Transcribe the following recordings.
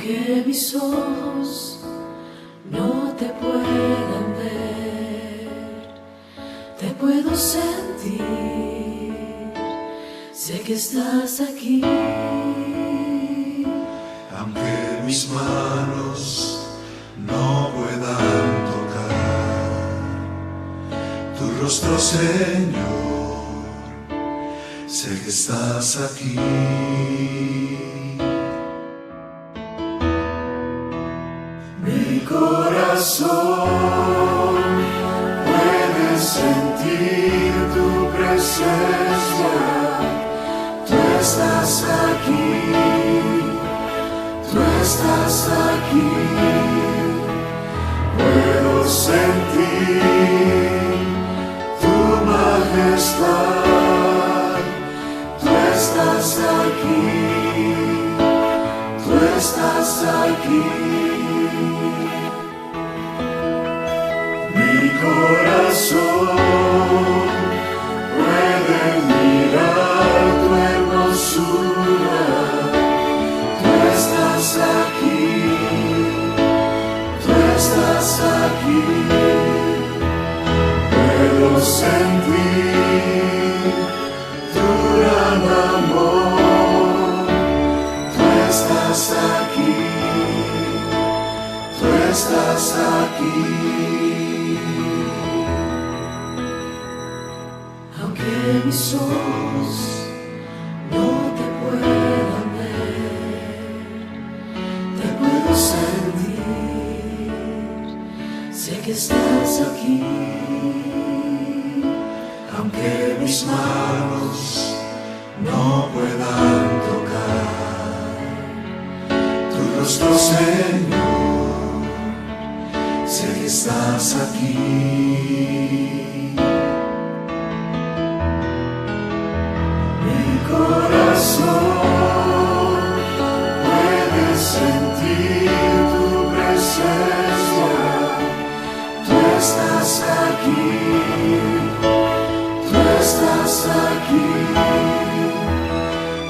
Aunque mis ojos no te puedan ver, te puedo sentir, sé que estás aquí. Aunque mis manos no puedan tocar tu rostro, Señor, sé que estás aquí. Mi corazón puede sentir tu presencia, tú estás aquí, tú estás aquí. Puedo sentir tu majestad, tú estás aquí, tú estás aquí. Mi corazón puede mirar tu hermosura, tú estás aquí, tú estás aquí. Puedo sentir tu gran amor, tú estás aquí, tú estás aquí. Aunque mis ojos no te puedan ver, te puedo sentir, sé que estás aquí. Aunque mis manos no puedan tocar tu rostro, Señor, sé que estás aquí. Mi corazón puede sentir tu presencia, tú estás aquí, tú estás aquí.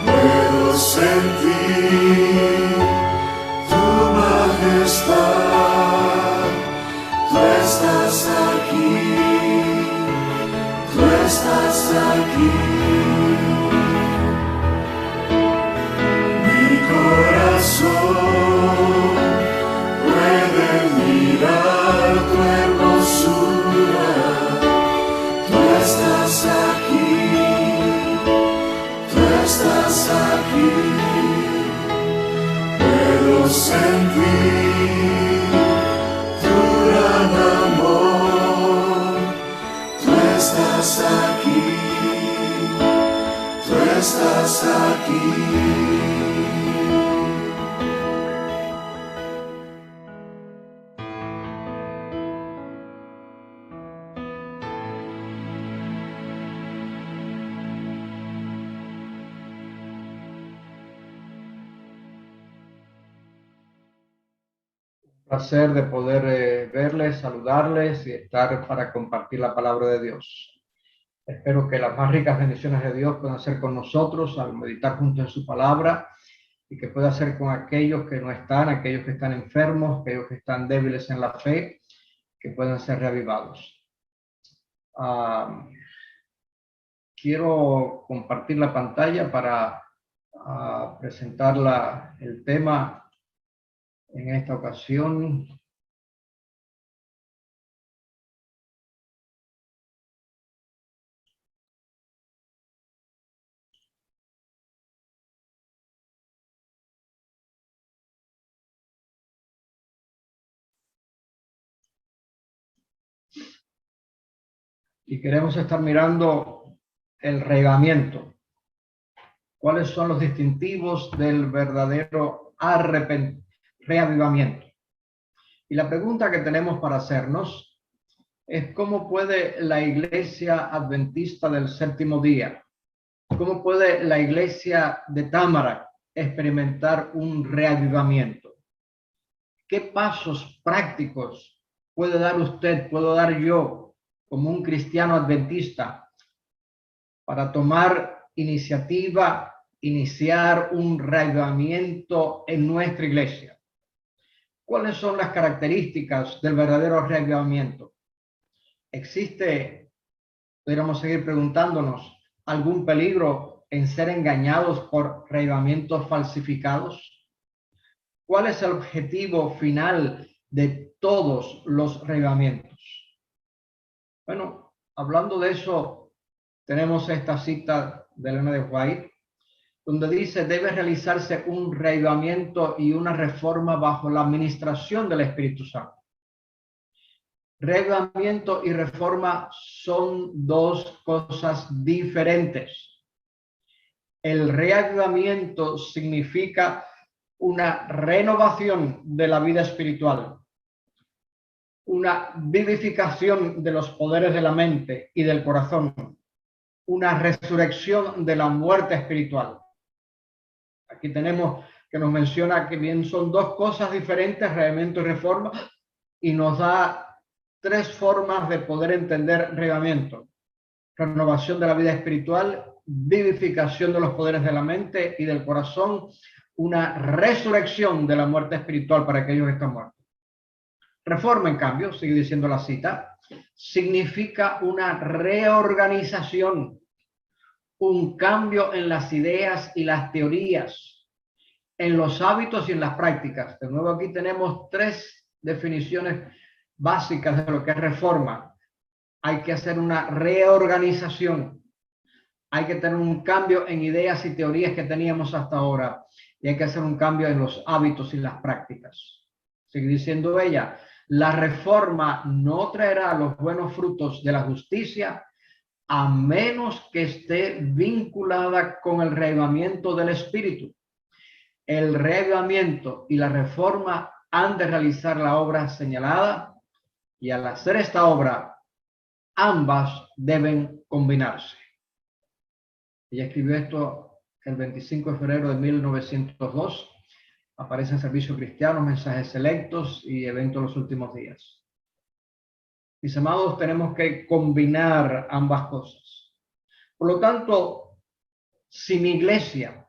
Puedo sentir tu majestad, tú estás aquí, tú estás aquí. Mi corazón puede mirar tu hermosura, tú estás aquí, tú estás aquí. Puedo sentir tu gran amor, tú estás aquí, tú estás aquí. Placer de poder verles, saludarles y estar para compartir la palabra de Dios. Espero que las más ricas bendiciones de Dios puedan ser con nosotros al meditar juntos en su palabra y que pueda ser con aquellos que no están, aquellos que están enfermos, aquellos que están débiles en la fe, que puedan ser reavivados. Quiero compartir la pantalla para presentar el tema en esta ocasión. Y queremos estar mirando el regamiento. ¿Cuáles son los distintivos del verdadero reavivamiento? Y la pregunta que tenemos para hacernos es ¿cómo puede la Iglesia Adventista del Séptimo Día, cómo puede la Iglesia de Támara experimentar un reavivamiento? ¿Qué pasos prácticos puede dar usted, puedo dar yo, como un cristiano adventista, para tomar iniciativa, iniciar un reavivamiento en nuestra iglesia? ¿Cuáles son las características del verdadero reavivamiento? ¿Existe, podríamos seguir preguntándonos, algún peligro en ser engañados por reavivamientos falsificados? ¿Cuál es el objetivo final de todos los reavivamientos? Bueno, hablando de eso, tenemos esta cita de Elena de White, donde dice: debe realizarse un reavivamiento y una reforma bajo la administración del Espíritu Santo. Reavivamiento y reforma son dos cosas diferentes. El reavivamiento significa una renovación de la vida espiritual, una vivificación de los poderes de la mente y del corazón, una resurrección de la muerte espiritual. Aquí tenemos que nos menciona que bien son dos cosas diferentes, reavivamiento y reforma, y nos da tres formas de poder entender reavivamiento: renovación de la vida espiritual, vivificación de los poderes de la mente y del corazón, una resurrección de la muerte espiritual para aquellos que están muertos. Reforma, en cambio, sigue diciendo la cita, significa una reorganización, un cambio en las ideas y las teorías, en los hábitos y en las prácticas. De nuevo, aquí tenemos tres definiciones básicas de lo que es reforma. Hay que hacer una reorganización, hay que tener un cambio en ideas y teorías que teníamos hasta ahora, y hay que hacer un cambio en los hábitos y las prácticas. Sigue diciendo ella, la reforma no traerá los buenos frutos de la justicia a menos que esté vinculada con el reavivamiento del espíritu. El reavivamiento y la reforma han de realizar la obra señalada, y al hacer esta obra, ambas deben combinarse. Ella escribió esto el 25 de febrero de 1902. Aparece en Servicio Cristiano, Mensajes Selectos y Eventos de los Últimos Días. Mis amados, tenemos que combinar ambas cosas. Por lo tanto, si mi iglesia,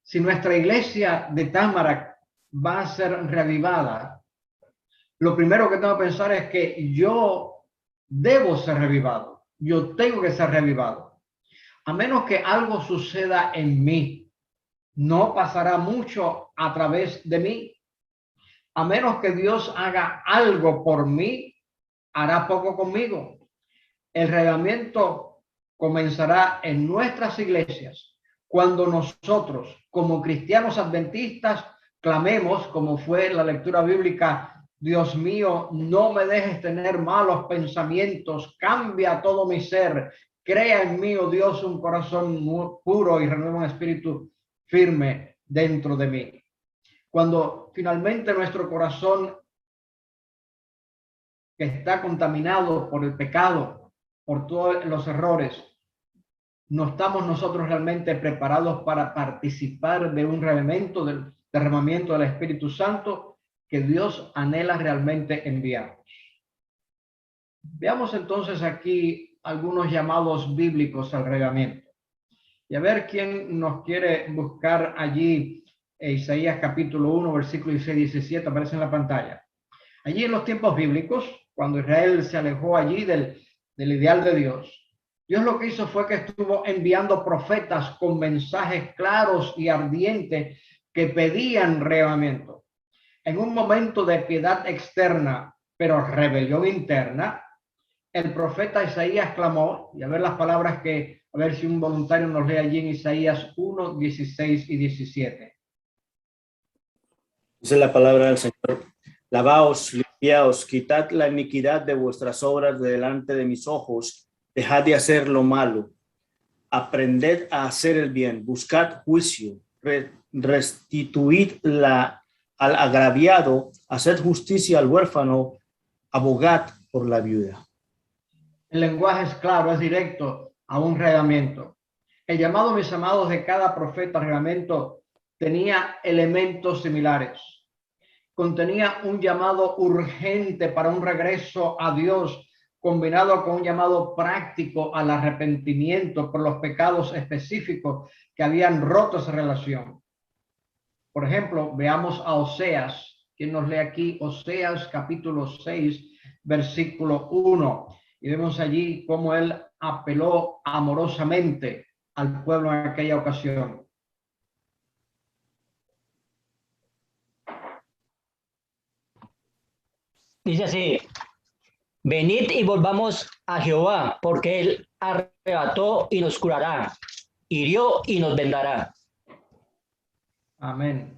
si nuestra iglesia de Támara va a ser reavivada, lo primero que tengo que pensar es que yo debo ser reavivado. Yo tengo que ser reavivado. A menos que algo suceda en mí, no pasará mucho a través de mí. A menos que Dios haga algo por mí, hará poco conmigo. El reavivamiento comenzará en nuestras iglesias cuando nosotros, como cristianos adventistas, clamemos, como fue la lectura bíblica: Dios mío, no me dejes tener malos pensamientos, cambia todo mi ser, crea en mí, oh Dios, un corazón puro y renueva un espíritu firme dentro de mí. Cuando finalmente nuestro corazón, que está contaminado por el pecado, por todos los errores, no estamos nosotros realmente preparados para participar de un reavivamiento, del derramamiento del Espíritu Santo que Dios anhela realmente enviarnos. Veamos entonces aquí algunos llamados bíblicos al reavivamiento. Y a ver quién nos quiere buscar allí. Isaías capítulo 1, versículo 16 y 17, aparece en la pantalla. Allí en los tiempos bíblicos, cuando Israel se alejó allí del ideal de Dios, Dios lo que hizo fue que estuvo enviando profetas con mensajes claros y ardientes que pedían reavivamiento. En un momento de piedad externa, pero rebelión interna, el profeta Isaías clamó, y a ver las palabras que, a ver si un voluntario nos lee allí en Isaías 1, 16 y 17. Dice la palabra del Señor: lavaos, limpiaos, quitad la iniquidad de vuestras obras de delante de mis ojos, dejad de hacer lo malo, aprended a hacer el bien, buscad juicio, restituid al agraviado, haced justicia al huérfano, abogad por la viuda. El lenguaje es claro, es directo a un reavivamiento. El llamado, mis amados, de cada profeta reavivamiento tenía elementos similares. Contenía un llamado urgente para un regreso a Dios, combinado con un llamado práctico al arrepentimiento por los pecados específicos que habían roto esa relación. Por ejemplo, veamos a Oseas, ¿Quién nos lee aquí? Oseas capítulo 6, versículo 1. Y vemos allí cómo él apeló amorosamente al pueblo en aquella ocasión. Dice así: venid y volvamos a Jehová, porque él arrebató y nos curará, hirió y nos vendará. Amén.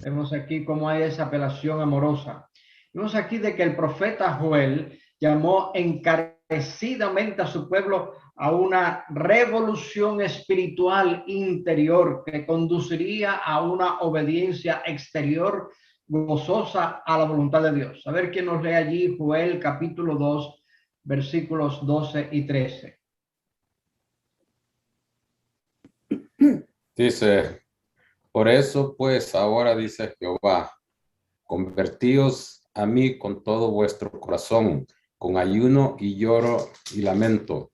Vemos aquí cómo hay esa apelación amorosa. Vemos aquí de que el profeta Joel llamó encarecidamente a su pueblo a una revolución espiritual interior que conduciría a una obediencia exterior gozosa a la voluntad de Dios. A ver quién nos lee allí Joel capítulo 2, versículos 12 y 13. Dice: por eso pues ahora dice Jehová, convertíos a mí con todo vuestro corazón, con ayuno y lloro y lamento.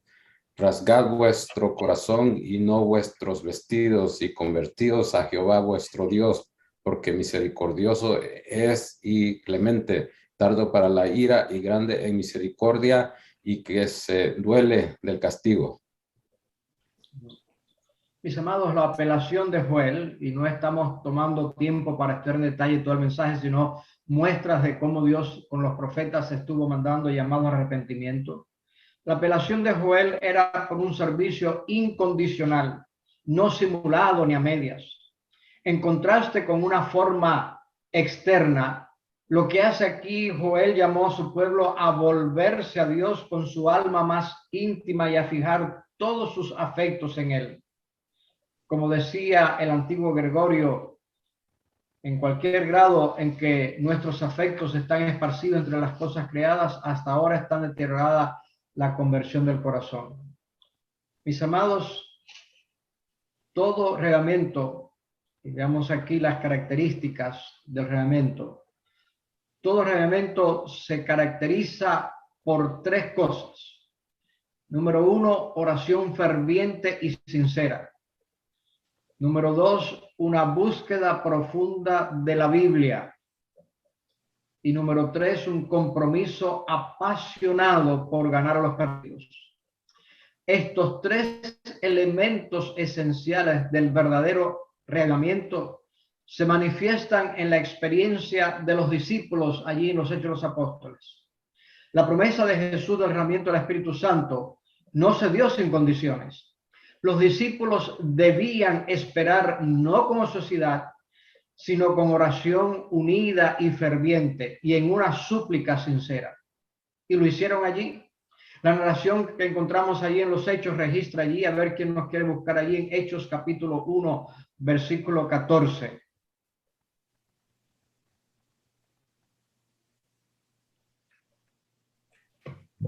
Rasgad vuestro corazón y no vuestros vestidos, y convertíos a Jehová vuestro Dios, porque misericordioso es y clemente, tardo para la ira y grande en misericordia, y que se duele del castigo. Mis amados, la apelación de Joel, y no estamos tomando tiempo para estar en detalle todo el mensaje, sino muestras de cómo Dios con los profetas estuvo mandando llamados a arrepentimiento. La apelación de Joel era por un servicio incondicional, no simulado ni a medias. En contraste con una forma externa, lo que hace aquí Joel llamó a su pueblo a volverse a Dios con su alma más íntima y a fijar todos sus afectos en él. Como decía el antiguo Gregorio, en cualquier grado en que nuestros afectos están esparcidos entre las cosas creadas, hasta ahora está deteriorada la conversión del corazón. Mis amados, todo reglamento, y veamos aquí las características del reglamento, todo reglamento se caracteriza por tres cosas. Número uno, oración ferviente y sincera. Número dos, una búsqueda profunda de la Biblia. Y número tres, un compromiso apasionado por ganar a los perdidos. Estos tres elementos esenciales del verdadero reglamento se manifiestan en la experiencia de los discípulos allí en los Hechos de los Apóstoles. La promesa de Jesús del reglamento del Espíritu Santo no se dio sin condiciones. Los discípulos debían esperar no como sociedad, sino con oración unida y ferviente y en una súplica sincera. Y lo hicieron allí. La narración que encontramos allí en los Hechos registra allí, a ver quién nos quiere buscar allí en Hechos capítulo 1, versículo 14.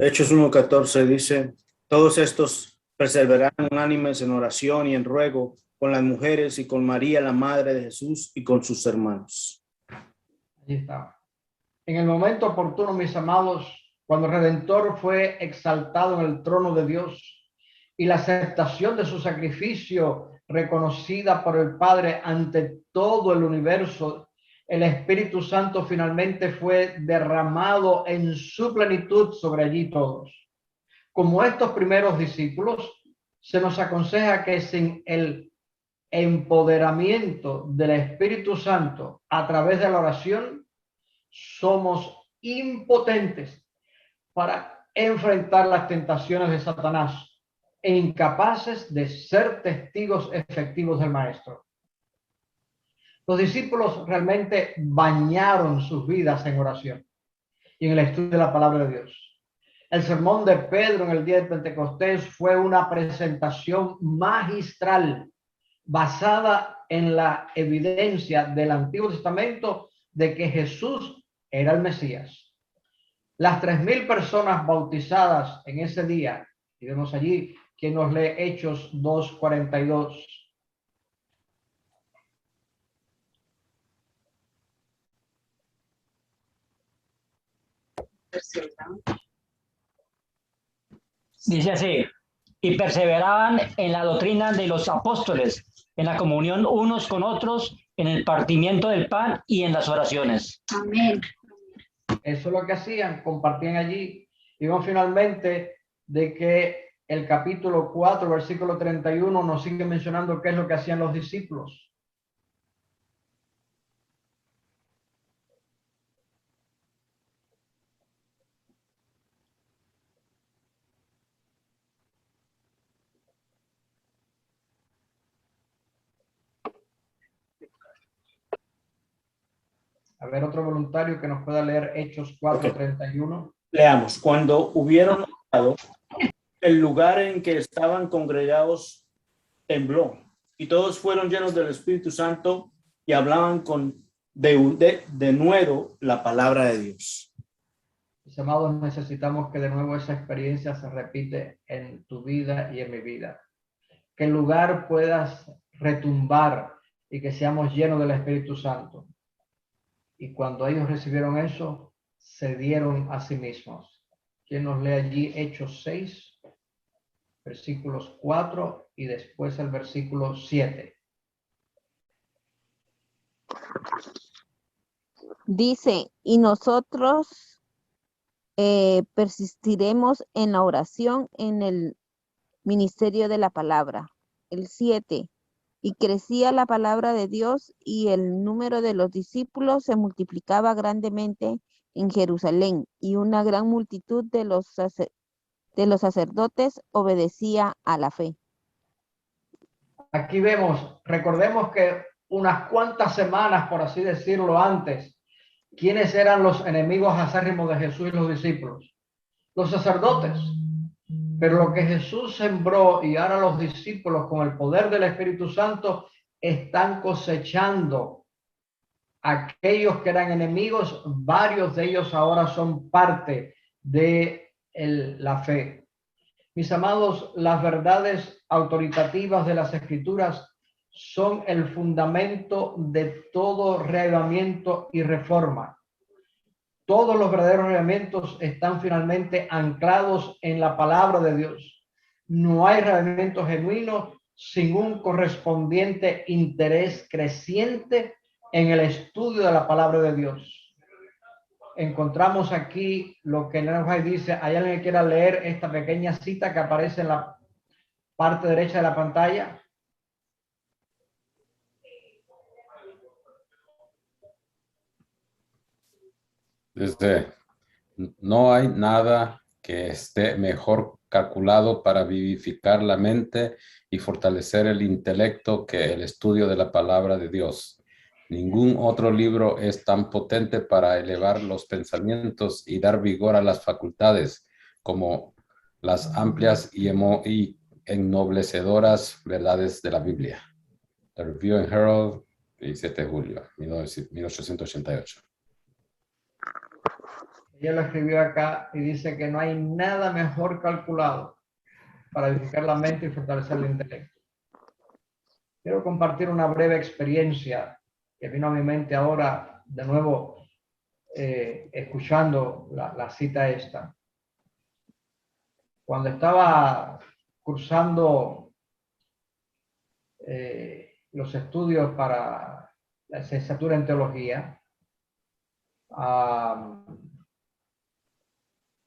Hechos 1:14 dice: todos estos perseveraron unánimes en oración y en ruego con las mujeres y con María, la madre de Jesús, y con sus hermanos. Allí está. En el momento oportuno, mis amados, cuando el Redentor fue exaltado en el trono de Dios y la aceptación de su sacrificio reconocida por el Padre ante todo el universo, el Espíritu Santo finalmente fue derramado en su plenitud sobre allí todos. Como estos primeros discípulos, se nos aconseja que sin el empoderamiento del Espíritu Santo a través de la oración, somos impotentes para enfrentar las tentaciones de Satanás e incapaces de ser testigos efectivos del Maestro. Los discípulos realmente bañaron sus vidas en oración y en el estudio de la palabra de Dios. El sermón de Pedro en el día de Pentecostés fue una presentación magistral basada en la evidencia del Antiguo Testamento de que Jesús era el Mesías. Las 3,000 personas bautizadas en ese día, y vemos allí quien nos lee Hechos 2:42. Dice así: y perseveraban en la doctrina de los apóstoles, en la comunión unos con otros, en el partimiento del pan y en las oraciones. Amén. Eso es lo que hacían, compartían allí. Y vemos finalmente de que el capítulo 4, versículo 31 nos sigue mencionando qué es lo que hacían los discípulos. A ver, otro voluntario que nos pueda leer Hechos 4:31. Leamos. Cuando hubieron orado, el lugar en que estaban congregados tembló, y todos fueron llenos del Espíritu Santo y hablaban de nuevo la palabra de Dios. Mis amados, necesitamos que de nuevo esa experiencia se repite en tu vida y en mi vida. Que el lugar puedas retumbar y que seamos llenos del Espíritu Santo. Y cuando ellos recibieron eso, se dieron a sí mismos. ¿Quién nos lee allí Hechos 6, versículos 4 y después el versículo 7? Dice, y nosotros persistiremos en la oración, en el ministerio de la palabra. El 7. Y crecía la palabra de Dios y el número de los discípulos se multiplicaba grandemente en Jerusalén, y una gran multitud de los sacerdotes obedecía a la fe. Aquí vemos, recordemos que unas cuantas semanas, por así decirlo, antes, ¿quiénes eran los enemigos acérrimos de Jesús y los discípulos? Los sacerdotes. Pero lo que Jesús sembró y ahora los discípulos con el poder del Espíritu Santo están cosechando. Aquellos que eran enemigos, varios de ellos ahora son parte de la fe. Mis amados, las verdades autoritativas de las Escrituras son el fundamento de todo reavivamiento y reforma. Todos los verdaderos reavivamientos están finalmente anclados en la palabra de Dios. No hay reavivamiento genuino sin un correspondiente interés creciente en el estudio de la palabra de Dios. Encontramos aquí lo que Ellen White dice. ¿Hay alguien que quiera leer esta pequeña cita que aparece en la parte derecha de la pantalla? No hay nada que esté mejor calculado para vivificar la mente y fortalecer el intelecto que el estudio de la palabra de Dios. Ningún otro libro es tan potente para elevar los pensamientos y dar vigor a las facultades como las amplias y ennoblecedoras verdades de la Biblia. The Review and Herald, 17 de julio, 1888. Ella lo escribió acá y dice que no hay nada mejor calculado para edificar la mente y fortalecer el intelecto. Quiero compartir una breve experiencia que vino a mi mente ahora, de nuevo, escuchando la cita esta. Cuando estaba cursando los estudios para la licenciatura en teología,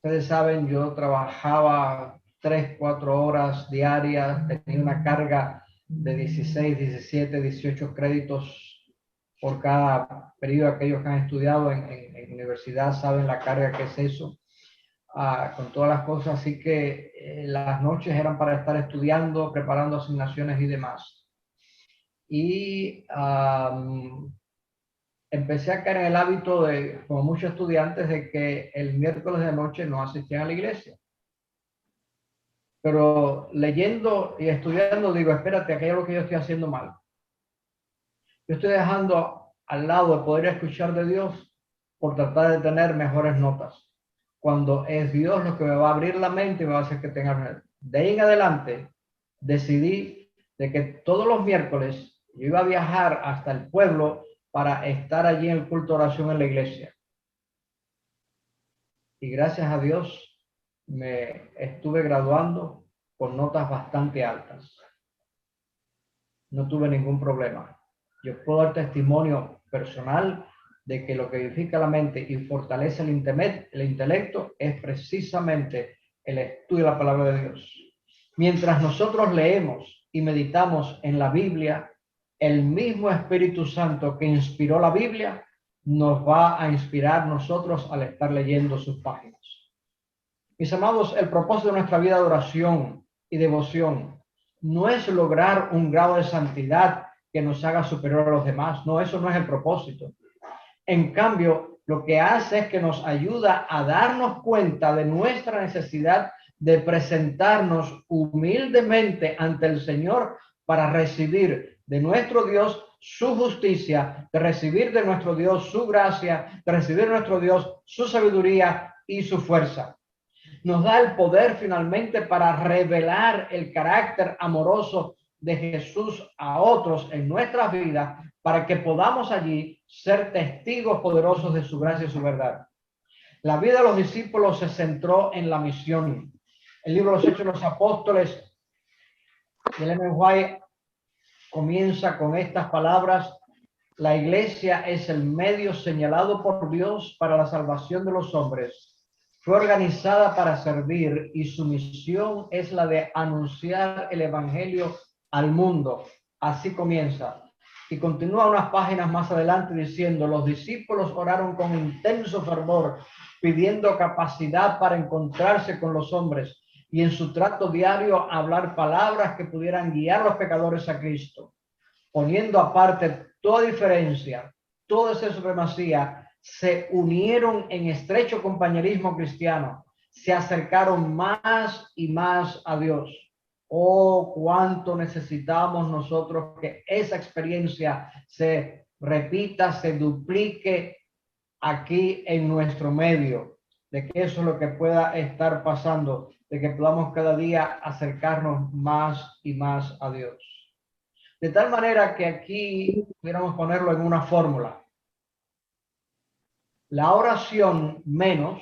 ustedes saben, yo trabajaba 3-4 horas diarias, tenía una carga de 16, 17, 18 créditos por cada periodo. Aquellos que han estudiado en universidad saben la carga que es eso, con todas las cosas. Así que las noches eran para estar estudiando, preparando asignaciones y demás. Y empecé a caer en el hábito de, como muchos estudiantes, de que el miércoles de noche no asistían a la iglesia. Pero leyendo y estudiando digo, espérate, aquello es lo que yo estoy haciendo mal. Yo estoy dejando al lado el poder escuchar de Dios por tratar de tener mejores notas, cuando es Dios lo que me va a abrir la mente y me va a hacer que tenga. De ahí en adelante decidí de que todos los miércoles yo iba a viajar hasta el pueblo para estar allí en el culto de oración en la iglesia. Y gracias a Dios me estuve graduando con notas bastante altas. No tuve ningún problema. Yo puedo dar testimonio personal de que lo que edifica la mente y fortalece el intelecto es precisamente el estudio de la palabra de Dios. Mientras nosotros leemos y meditamos en la Biblia, el mismo Espíritu Santo que inspiró la Biblia nos va a inspirar nosotros al estar leyendo sus páginas. Mis amados, el propósito de nuestra vida de oración y devoción no es lograr un grado de santidad que nos haga superior a los demás. No, eso no es el propósito. En cambio, lo que hace es que nos ayuda a darnos cuenta de nuestra necesidad de presentarnos humildemente ante el Señor para recibir de nuestro Dios su justicia, de recibir de nuestro Dios su gracia, de recibir de nuestro Dios su sabiduría y su fuerza. Nos da el poder finalmente para revelar el carácter amoroso de Jesús a otros en nuestras vidas, para que podamos allí ser testigos poderosos de su gracia y su verdad. La vida de los discípulos se centró en la misión. El libro de los Hechos de los Apóstoles de Ellen White comienza con estas palabras: la iglesia es el medio señalado por Dios para la salvación de los hombres. Fue organizada para servir y su misión es la de anunciar el evangelio al mundo. Así comienza. Y continúa unas páginas más adelante diciendo: los discípulos oraron con intenso fervor, pidiendo capacidad para encontrarse con los hombres y en su trato diario hablar palabras que pudieran guiar a los pecadores a Cristo. Poniendo aparte toda diferencia, toda esa supremacía, se unieron en estrecho compañerismo cristiano, se acercaron más y más a Dios. Oh, cuánto necesitamos nosotros que esa experiencia se repita, se duplique aquí en nuestro medio, de que eso es lo que pueda estar pasando, de que podamos cada día acercarnos más y más a Dios. De tal manera que aquí pudiéramos ponerlo en una fórmula. La oración menos,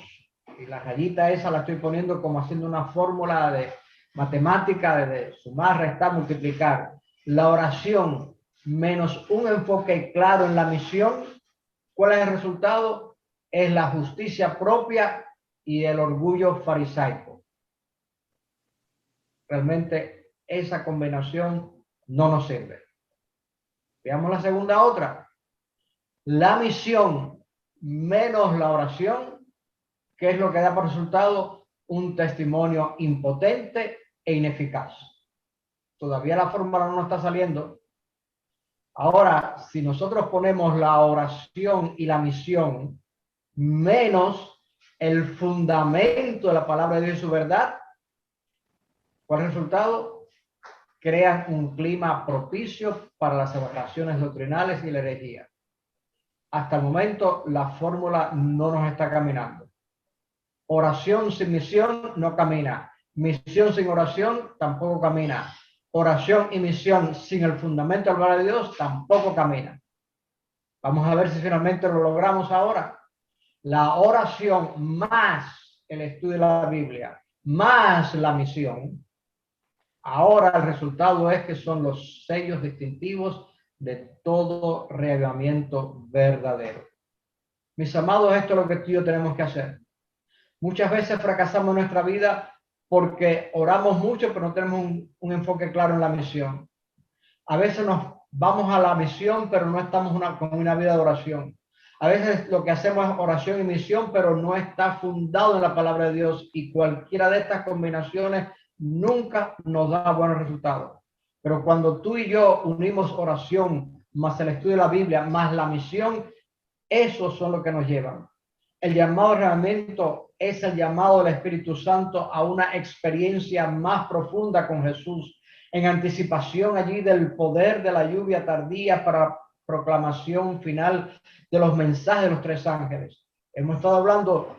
y la rayita esa la estoy poniendo como haciendo una fórmula de matemática de sumar, restar, multiplicar. La oración menos un enfoque claro en la misión, ¿cuál es el resultado? Es la justicia propia y el orgullo farisaico. Realmente esa combinación no nos sirve. Veamos la segunda otra. La misión menos la oración, ¿qué es lo que da por resultado? Un testimonio impotente e ineficaz. Todavía la fórmula no nos está saliendo. Ahora, si nosotros ponemos la oración y la misión menos el fundamento de la palabra de Dios y su verdad, ¿cuál es el resultado? Crean un clima propicio para las aberraciones doctrinales y la herejía. Hasta el momento la fórmula no nos está caminando. Oración sin misión no camina. Misión sin oración tampoco camina. Oración y misión sin el fundamento de la palabra de Dios tampoco camina. Vamos a ver si finalmente lo logramos ahora. La oración más el estudio de la Biblia, más la misión. Ahora el resultado es que son los sellos distintivos de todo reavivamiento verdadero. Mis amados, esto es lo que tú y yo tenemos que hacer. Muchas veces fracasamos en nuestra vida porque oramos mucho, pero no tenemos un enfoque claro en la misión. A veces nos vamos a la misión, pero no estamos con una vida de oración. A veces lo que hacemos es oración y misión, pero no está fundado en la palabra de Dios, y cualquiera de estas combinaciones nunca nos da buenos resultados. Pero cuando tú y yo unimos oración más el estudio de la Biblia más la misión, esos son los que nos llevan. El llamado realmente es el llamado del Espíritu Santo a una experiencia más profunda con Jesús, en anticipación allí del poder de la lluvia tardía para proclamación final de los mensajes de los tres ángeles. Hemos estado hablando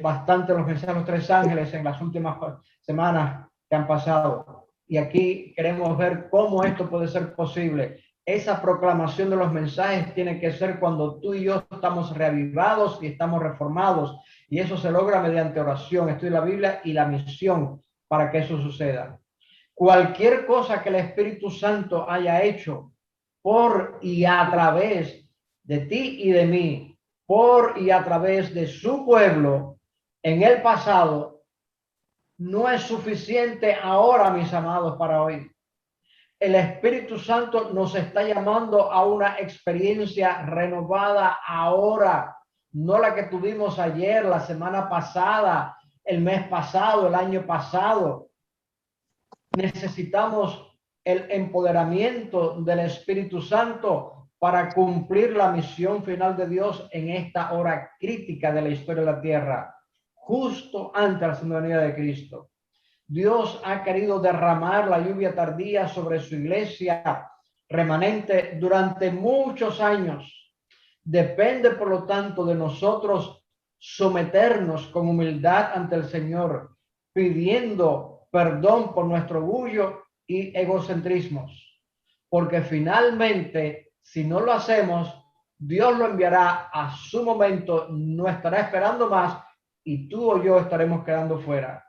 bastante de los mensajes de los tres ángeles en las últimas semanas que han pasado. Y aquí queremos ver cómo esto puede ser posible. Esa proclamación de los mensajes tiene que ser cuando tú y yo estamos reavivados y estamos reformados. Y eso se logra mediante oración, estudio de la Biblia y la misión para que eso suceda. Cualquier cosa que el Espíritu Santo haya hecho por y a través de ti y de mí, por y a través de su pueblo en el pasado, no es suficiente ahora, mis amados, para hoy. El Espíritu Santo nos está llamando a una experiencia renovada ahora, no la que tuvimos ayer, la semana pasada, el mes pasado, el año pasado. Necesitamos el empoderamiento del Espíritu Santo para cumplir la misión final de Dios en esta hora crítica de la historia de la tierra, justo antes de la segunda venida de Cristo. Dios ha querido derramar la lluvia tardía sobre su iglesia remanente durante muchos años. Depende, por lo tanto, de nosotros someternos con humildad ante el Señor, pidiendo perdón por nuestro orgullo y egocentrismos. Porque finalmente, si no lo hacemos, Dios lo enviará a su momento, no estará esperando más y tú o yo estaremos quedando fuera.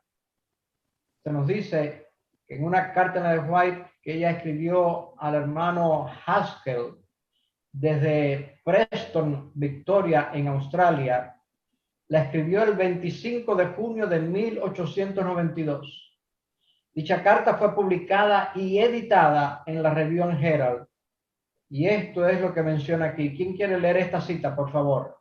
Se nos dice en una carta de White que ella escribió al hermano Haskell desde Preston, Victoria, en Australia, la escribió el 25 de junio de 1892. Dicha carta fue publicada y editada en la Review and Herald. Y esto es lo que menciona aquí. ¿Quién quiere leer esta cita, por favor?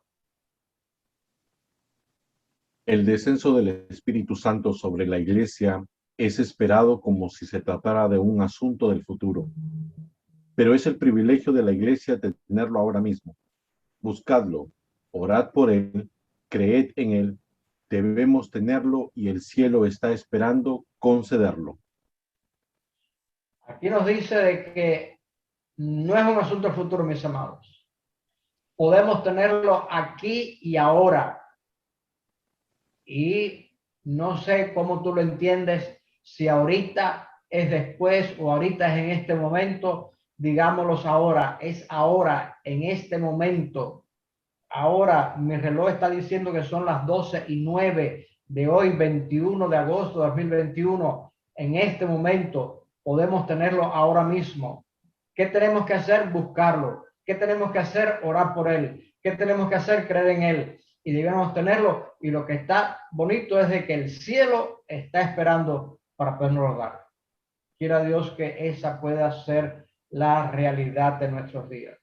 El descenso del Espíritu Santo sobre la Iglesia es esperado como si se tratara de un asunto del futuro. Pero es el privilegio de la Iglesia de tenerlo ahora mismo. Buscadlo, orad por él, creed en él, debemos tenerlo y el cielo está esperando concederlo. Aquí nos dice de que no es un asunto del futuro, mis amados. Podemos tenerlo aquí y ahora. Y no sé cómo tú lo entiendes, si ahorita es después o ahorita es en este momento, digámoslo ahora, es ahora, en este momento. Ahora mi reloj está diciendo que son las 12:09 de hoy, 21 de agosto de 2021. En este momento podemos tenerlo ahora mismo. ¿Qué tenemos que hacer? Buscarlo. ¿Qué tenemos que hacer? Orar por él. ¿Qué tenemos que hacer? Creer en él. Y debemos tenerlo. Y lo que está bonito es de que el cielo está esperando para podernos dar. Quiera Dios que esa pueda ser la realidad de nuestros días.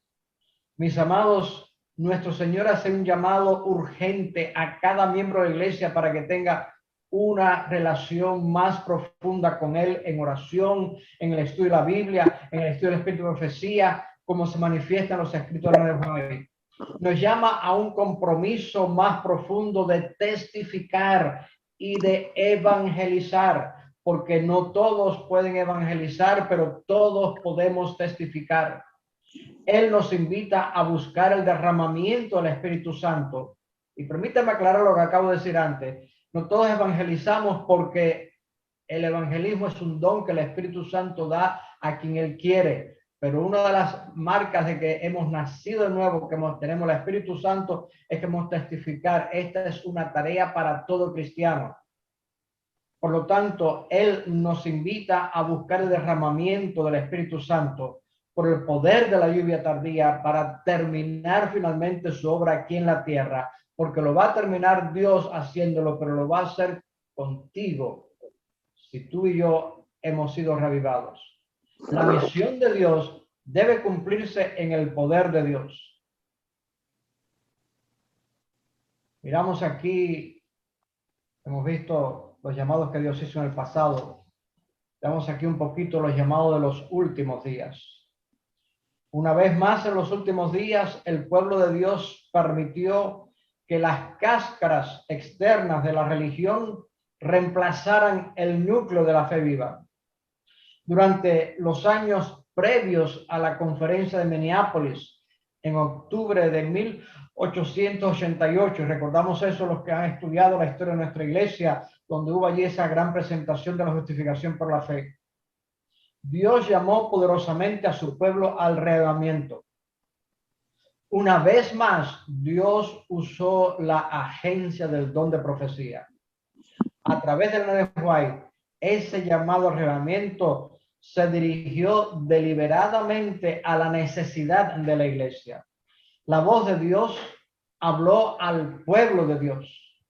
Mis amados, nuestro Señor hace un llamado urgente a cada miembro de la iglesia para que tenga una relación más profunda con Él en oración, en el estudio de la Biblia, en el estudio del Espíritu de Profecía, como se manifiesta en los escritos de Juan. Nos llama a un compromiso más profundo de testificar y de evangelizar, porque no todos pueden evangelizar, pero todos podemos testificar. Él nos invita a buscar el derramamiento del Espíritu Santo. Y permítame aclarar lo que acabo de decir antes. No todos evangelizamos porque el evangelismo es un don que el Espíritu Santo da a quien Él quiere. Pero una de las marcas de que hemos nacido de nuevo, que tenemos el Espíritu Santo, es que hemos testificar. Esta es una tarea para todo cristiano. Por lo tanto, Él nos invita a buscar el derramamiento del Espíritu Santo por el poder de la lluvia tardía para terminar finalmente su obra aquí en la tierra, porque lo va a terminar Dios haciéndolo, pero lo va a hacer contigo si tú y yo hemos sido reavivados. La misión de Dios debe cumplirse en el poder de Dios. Miramos aquí, hemos visto los llamados que Dios hizo en el pasado. Veamos aquí un poquito los llamados de los últimos días. Una vez más, en los últimos días, el pueblo de Dios permitió que las cáscaras externas de la religión reemplazaran el núcleo de la fe viva. Durante los años previos a la conferencia de Minneapolis, en octubre de 1888, recordamos eso los que han estudiado la historia de nuestra iglesia, donde hubo allí esa gran presentación de la justificación por la fe. Dios llamó poderosamente a su pueblo al reavivamiento. Una vez más, Dios usó la agencia del don de profecía. A través del Ellen White, ese llamado al reavivamiento se dirigió deliberadamente a la necesidad de la iglesia. La voz de Dios habló al pueblo de Dios.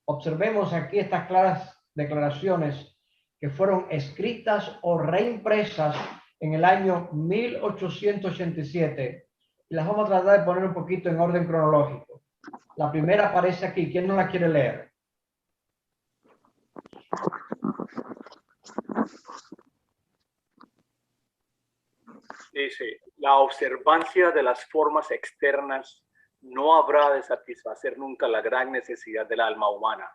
Observemos aquí estas claras declaraciones que fueron escritas o reimpresas en el año 1887. Y las vamos a tratar de poner un poquito en orden cronológico. La primera aparece aquí. ¿Quién no la quiere leer? Dice, la observancia de las formas externas no habrá de satisfacer nunca la gran necesidad del alma humana.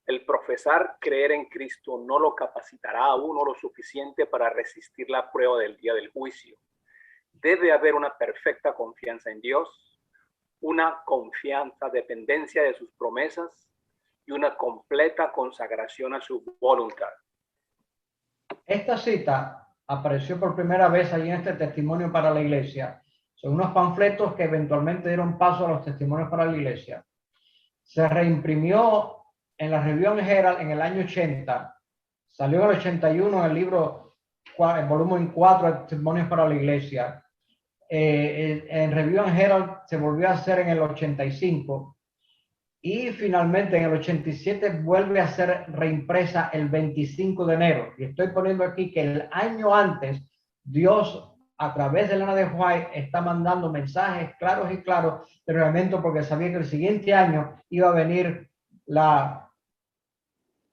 El profesar creer en Cristo no lo capacitará a uno lo suficiente para resistir la prueba del día del juicio. Debe haber una perfecta confianza en Dios, una confianza, dependencia de sus promesas y una completa consagración a su voluntad. Esta cita apareció por primera vez allí en este testimonio para la iglesia. Son unos panfletos que eventualmente dieron paso a los testimonios para la iglesia. Se reimprimió en la Review and Herald en el año 80. Salió en el 81 en el libro, el volumen 4 de testimonios para la iglesia. En Review and Herald se volvió a hacer en el 85. Y finalmente en el 87 vuelve a ser reimpresa el 25 de enero. Y estoy poniendo aquí que el año antes, Dios a través de Elena de White está mandando mensajes claros y claros de reglamento, porque sabía que el siguiente año iba a venir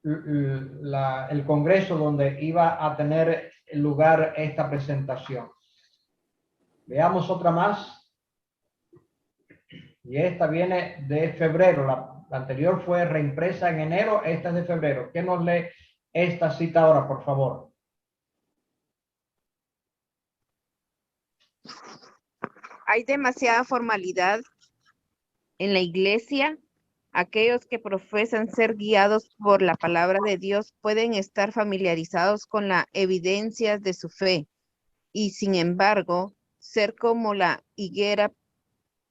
el congreso donde iba a tener lugar esta presentación. Veamos otra más. Y esta viene de febrero. La anterior fue reimpresa en enero. Esta es de febrero. ¿Quién nos lee esta cita ahora, por favor? Hay demasiada formalidad en la iglesia. Aquellos que profesan ser guiados por la palabra de Dios pueden estar familiarizados con las evidencias de su fe y, sin embargo, ser como la higuera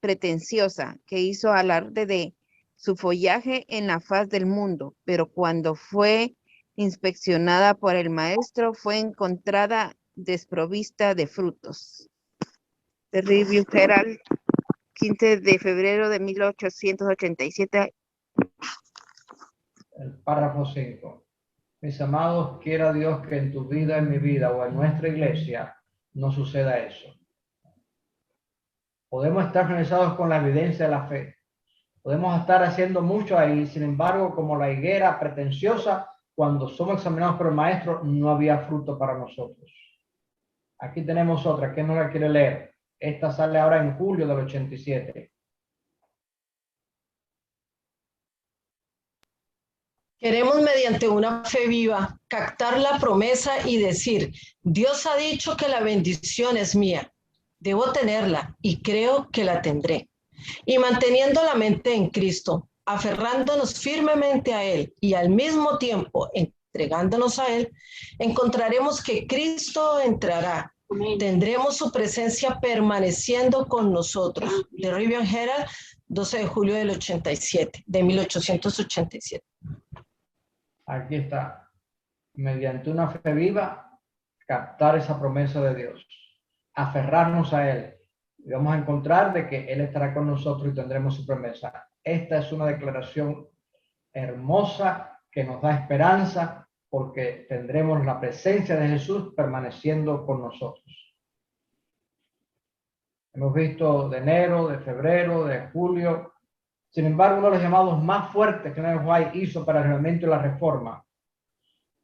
pretenciosa que hizo alarde de su follaje en la faz del mundo, pero cuando fue inspeccionada por el maestro fue encontrada desprovista de frutos. The Review Herald, 15 de febrero de 1887. El párrafo 5. Mis amados, quiera Dios que en tu vida, en mi vida o en nuestra iglesia no suceda eso. Podemos estar realizados con la evidencia de la fe. Podemos estar haciendo mucho ahí, sin embargo, como la higuera pretenciosa, cuando somos examinados por el maestro, no había fruto para nosotros. Aquí tenemos otra, ¿quién no la quiere leer? Esta sale ahora en julio del 87. Queremos, mediante una fe viva, captar la promesa y decir, Dios ha dicho que la bendición es mía. Debo tenerla y creo que la tendré. Y manteniendo la mente en Cristo, aferrándonos firmemente a Él y al mismo tiempo entregándonos a Él, encontraremos que Cristo entrará. Tendremos su presencia permaneciendo con nosotros. The Review and Herald, 12 de julio del 87, de 1887. Aquí está. Mediante una fe viva, captar esa promesa de Dios. Aferrarnos a Él. Y vamos a encontrar de que Él estará con nosotros y tendremos su promesa. Esta es una declaración hermosa que nos da esperanza, porque tendremos la presencia de Jesús permaneciendo con nosotros. Hemos visto de enero, de febrero, de julio. Sin embargo, uno de los llamados más fuertes que Elena White hizo para el reglamento y la reforma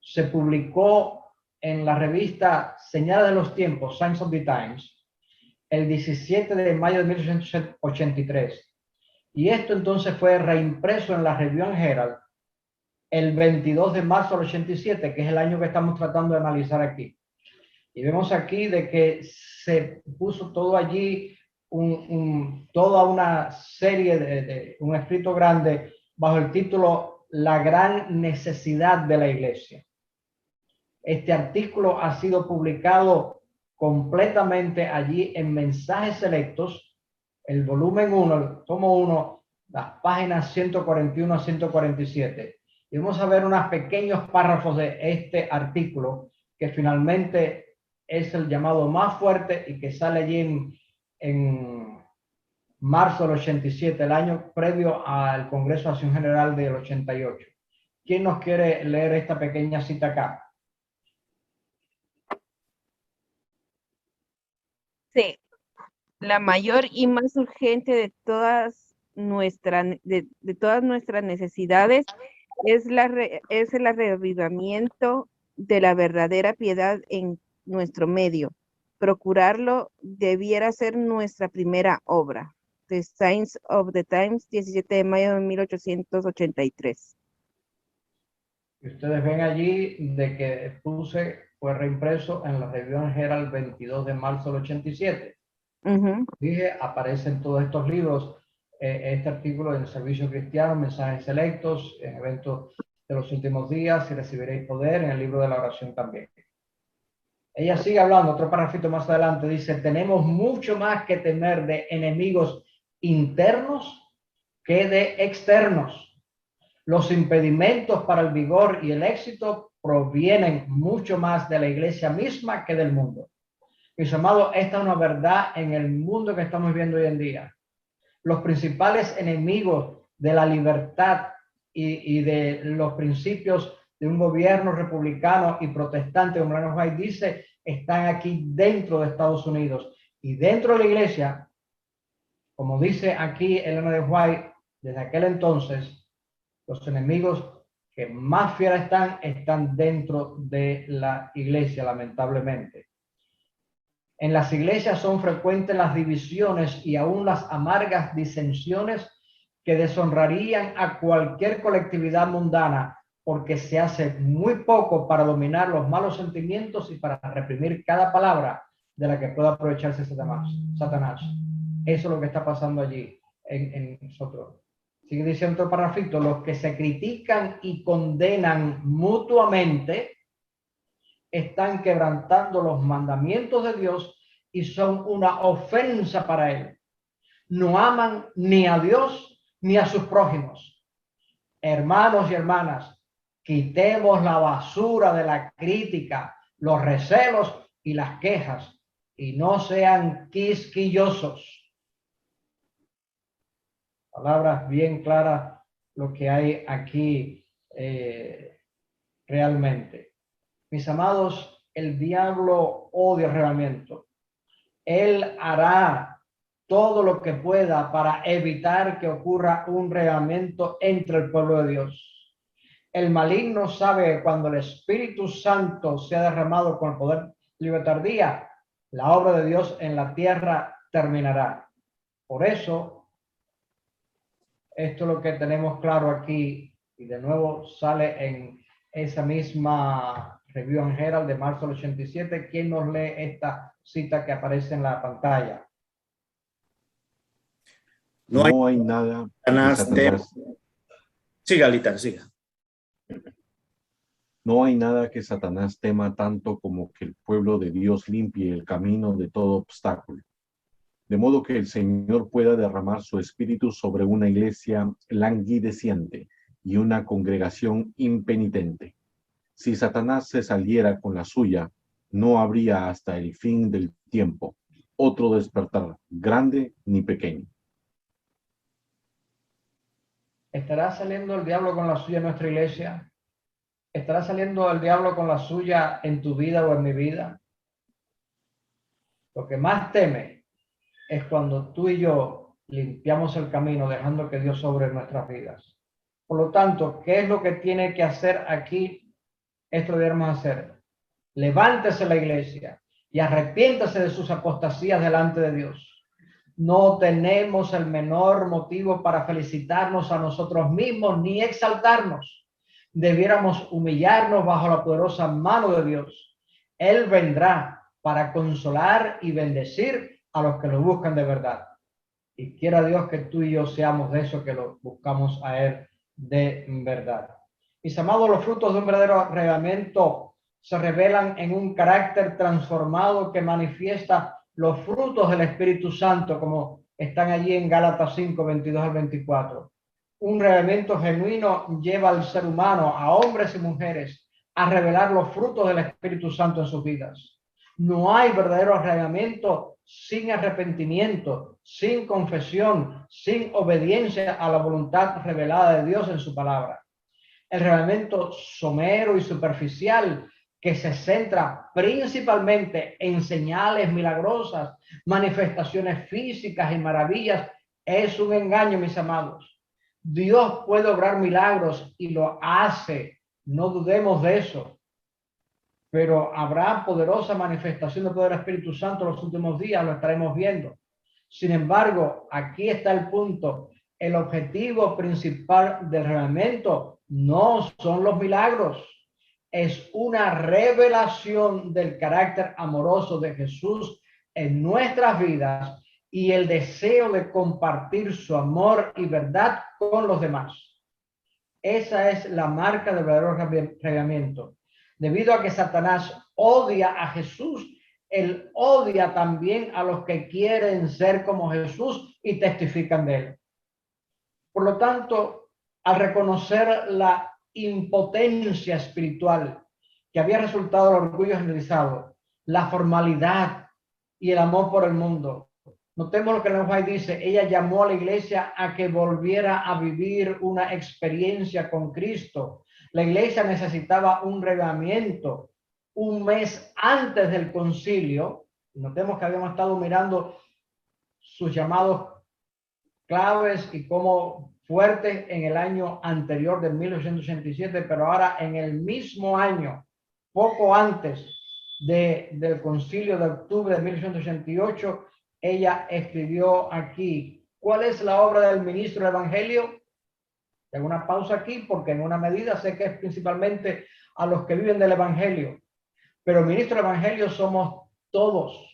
se publicó en la revista Señales de los Tiempos, Signs of the Times, el 17 de mayo de 1883. Y esto entonces fue reimpreso en la Review and Herald el 22 de marzo del 87, que es el año que estamos tratando de analizar aquí. Y vemos aquí de que se puso todo allí, toda una serie de un escrito grande bajo el título La gran necesidad de la iglesia. Este artículo ha sido publicado completamente allí en Mensajes Selectos, el volumen 1, el tomo 1, las páginas 141 a 147. Y vamos a ver unos pequeños párrafos de este artículo que finalmente es el llamado más fuerte y que sale allí en marzo del 87, el año previo al Congreso de Acción General del 88. ¿Quién nos quiere leer esta pequeña cita acá? Sí, la mayor y más urgente de todas todas nuestras necesidades es el reavivamiento de la verdadera piedad en nuestro medio. Procurarlo debiera ser nuestra primera obra. The Signs of the Times, 17 de mayo de 1883. Y ustedes ven allí de que fue reimpreso en la Review Herald 22 de marzo del 87. Dije, aparecen todos estos libros, este artículo en Servicio Cristiano, Mensajes Selectos, en Eventos de los Últimos Días, y Recibiréis Poder, en el libro de la oración también. Ella sigue hablando, otro parrafito más adelante, dice, tenemos mucho más que temer de enemigos internos que de externos. Los impedimentos para el vigor y el éxito provienen mucho más de la iglesia misma que del mundo. Mis amados, esta es una verdad en el mundo que estamos viendo hoy en día. Los principales enemigos de la libertad y de los principios de un gobierno republicano y protestante, como Ellen White dice, están aquí dentro de Estados Unidos. Y dentro de la iglesia, como dice aquí Ellen White, desde aquel entonces, los enemigos que más fieras están dentro de la iglesia, lamentablemente. En las iglesias son frecuentes las divisiones y aún las amargas disensiones que deshonrarían a cualquier colectividad mundana, porque se hace muy poco para dominar los malos sentimientos y para reprimir cada palabra de la que pueda aprovecharse Satanás. Eso es lo que está pasando allí en nosotros. Sigue diciendo el parrafito, los que se critican y condenan mutuamente están quebrantando los mandamientos de Dios y son una ofensa para él. No aman ni a Dios ni a sus prójimos. Hermanos y hermanas, quitemos la basura de la crítica, los recelos y las quejas y no sean quisquillosos. Palabras bien claras lo que hay aquí realmente. Mis amados, el diablo odia el arrebatamiento. Él hará todo lo que pueda para evitar que ocurra un arrebatamiento entre el pueblo de Dios. El maligno sabe que cuando el Espíritu Santo sea derramado con el poder libertadía, la obra de Dios en la tierra terminará. Por eso, esto es lo que tenemos claro aquí, y de nuevo sale en esa misma Review Herald de marzo del 87. ¿Quién nos lee esta cita que aparece en la pantalla? No hay nada que Satanás... Siga, Litan, siga. No hay nada que Satanás tema tanto como que el pueblo de Dios limpie el camino de todo obstáculo, de modo que el Señor pueda derramar su espíritu sobre una iglesia languideciente y una congregación impenitente. Si Satanás se saliera con la suya, no habría hasta el fin del tiempo otro despertar, grande ni pequeño. ¿Estará saliendo el diablo con la suya en nuestra iglesia? ¿Estará saliendo el diablo con la suya en tu vida o en mi vida? Lo que más teme es cuando tú y yo limpiamos el camino dejando que Dios sobre nuestras vidas. Por lo tanto, ¿qué es lo que tiene que hacer aquí? Esto debemos hacer. Levántese la iglesia y arrepiéntase de sus apostasías delante de Dios. No tenemos el menor motivo para felicitarnos a nosotros mismos ni exaltarnos. Debiéramos humillarnos bajo la poderosa mano de Dios. Él vendrá para consolar y bendecir a los que lo buscan de verdad. Y quiera Dios que tú y yo seamos de esos que lo buscamos a Él de verdad. Mis amados, los frutos de un verdadero arrebatamiento se revelan en un carácter transformado que manifiesta los frutos del Espíritu Santo, como están allí en Gálatas 5, 22 al 24. Un arrebatamiento genuino lleva al ser humano, a hombres y mujeres, a revelar los frutos del Espíritu Santo en sus vidas. No hay verdadero arreglamiento sin arrepentimiento, sin confesión, sin obediencia a la voluntad revelada de Dios en su palabra. El arreglamiento somero y superficial que se centra principalmente en señales milagrosas, manifestaciones físicas y maravillas, es un engaño, mis amados. Dios puede obrar milagros y lo hace, no dudemos de eso. Pero habrá poderosa manifestación del poder del Espíritu Santo en los últimos días, lo estaremos viendo. Sin embargo, aquí está el punto. El objetivo principal del arreglamiento no son los milagros. Es una revelación del carácter amoroso de Jesús en nuestras vidas y el deseo de compartir su amor y verdad con los demás. Esa es la marca del verdadero arreglamiento. Debido a que Satanás odia a Jesús, él odia también a los que quieren ser como Jesús y testifican de él. Por lo tanto, al reconocer la impotencia espiritual que había resultado del orgullo generalizado, la formalidad y el amor por el mundo, notemos lo que la mujer dice. Ella llamó a la iglesia a que volviera a vivir una experiencia con Cristo. La iglesia necesitaba un reavivamiento. Un mes antes del concilio, notemos que habíamos estado mirando sus llamados claves y cómo fuertes en el año anterior de 1887, pero ahora en el mismo año, poco antes del concilio de octubre de 1888, ella escribió aquí, ¿cuál es la obra del ministro del Evangelio? Tengo una pausa aquí porque en una medida sé que es principalmente a los que viven del Evangelio, pero ministro del Evangelio somos todos.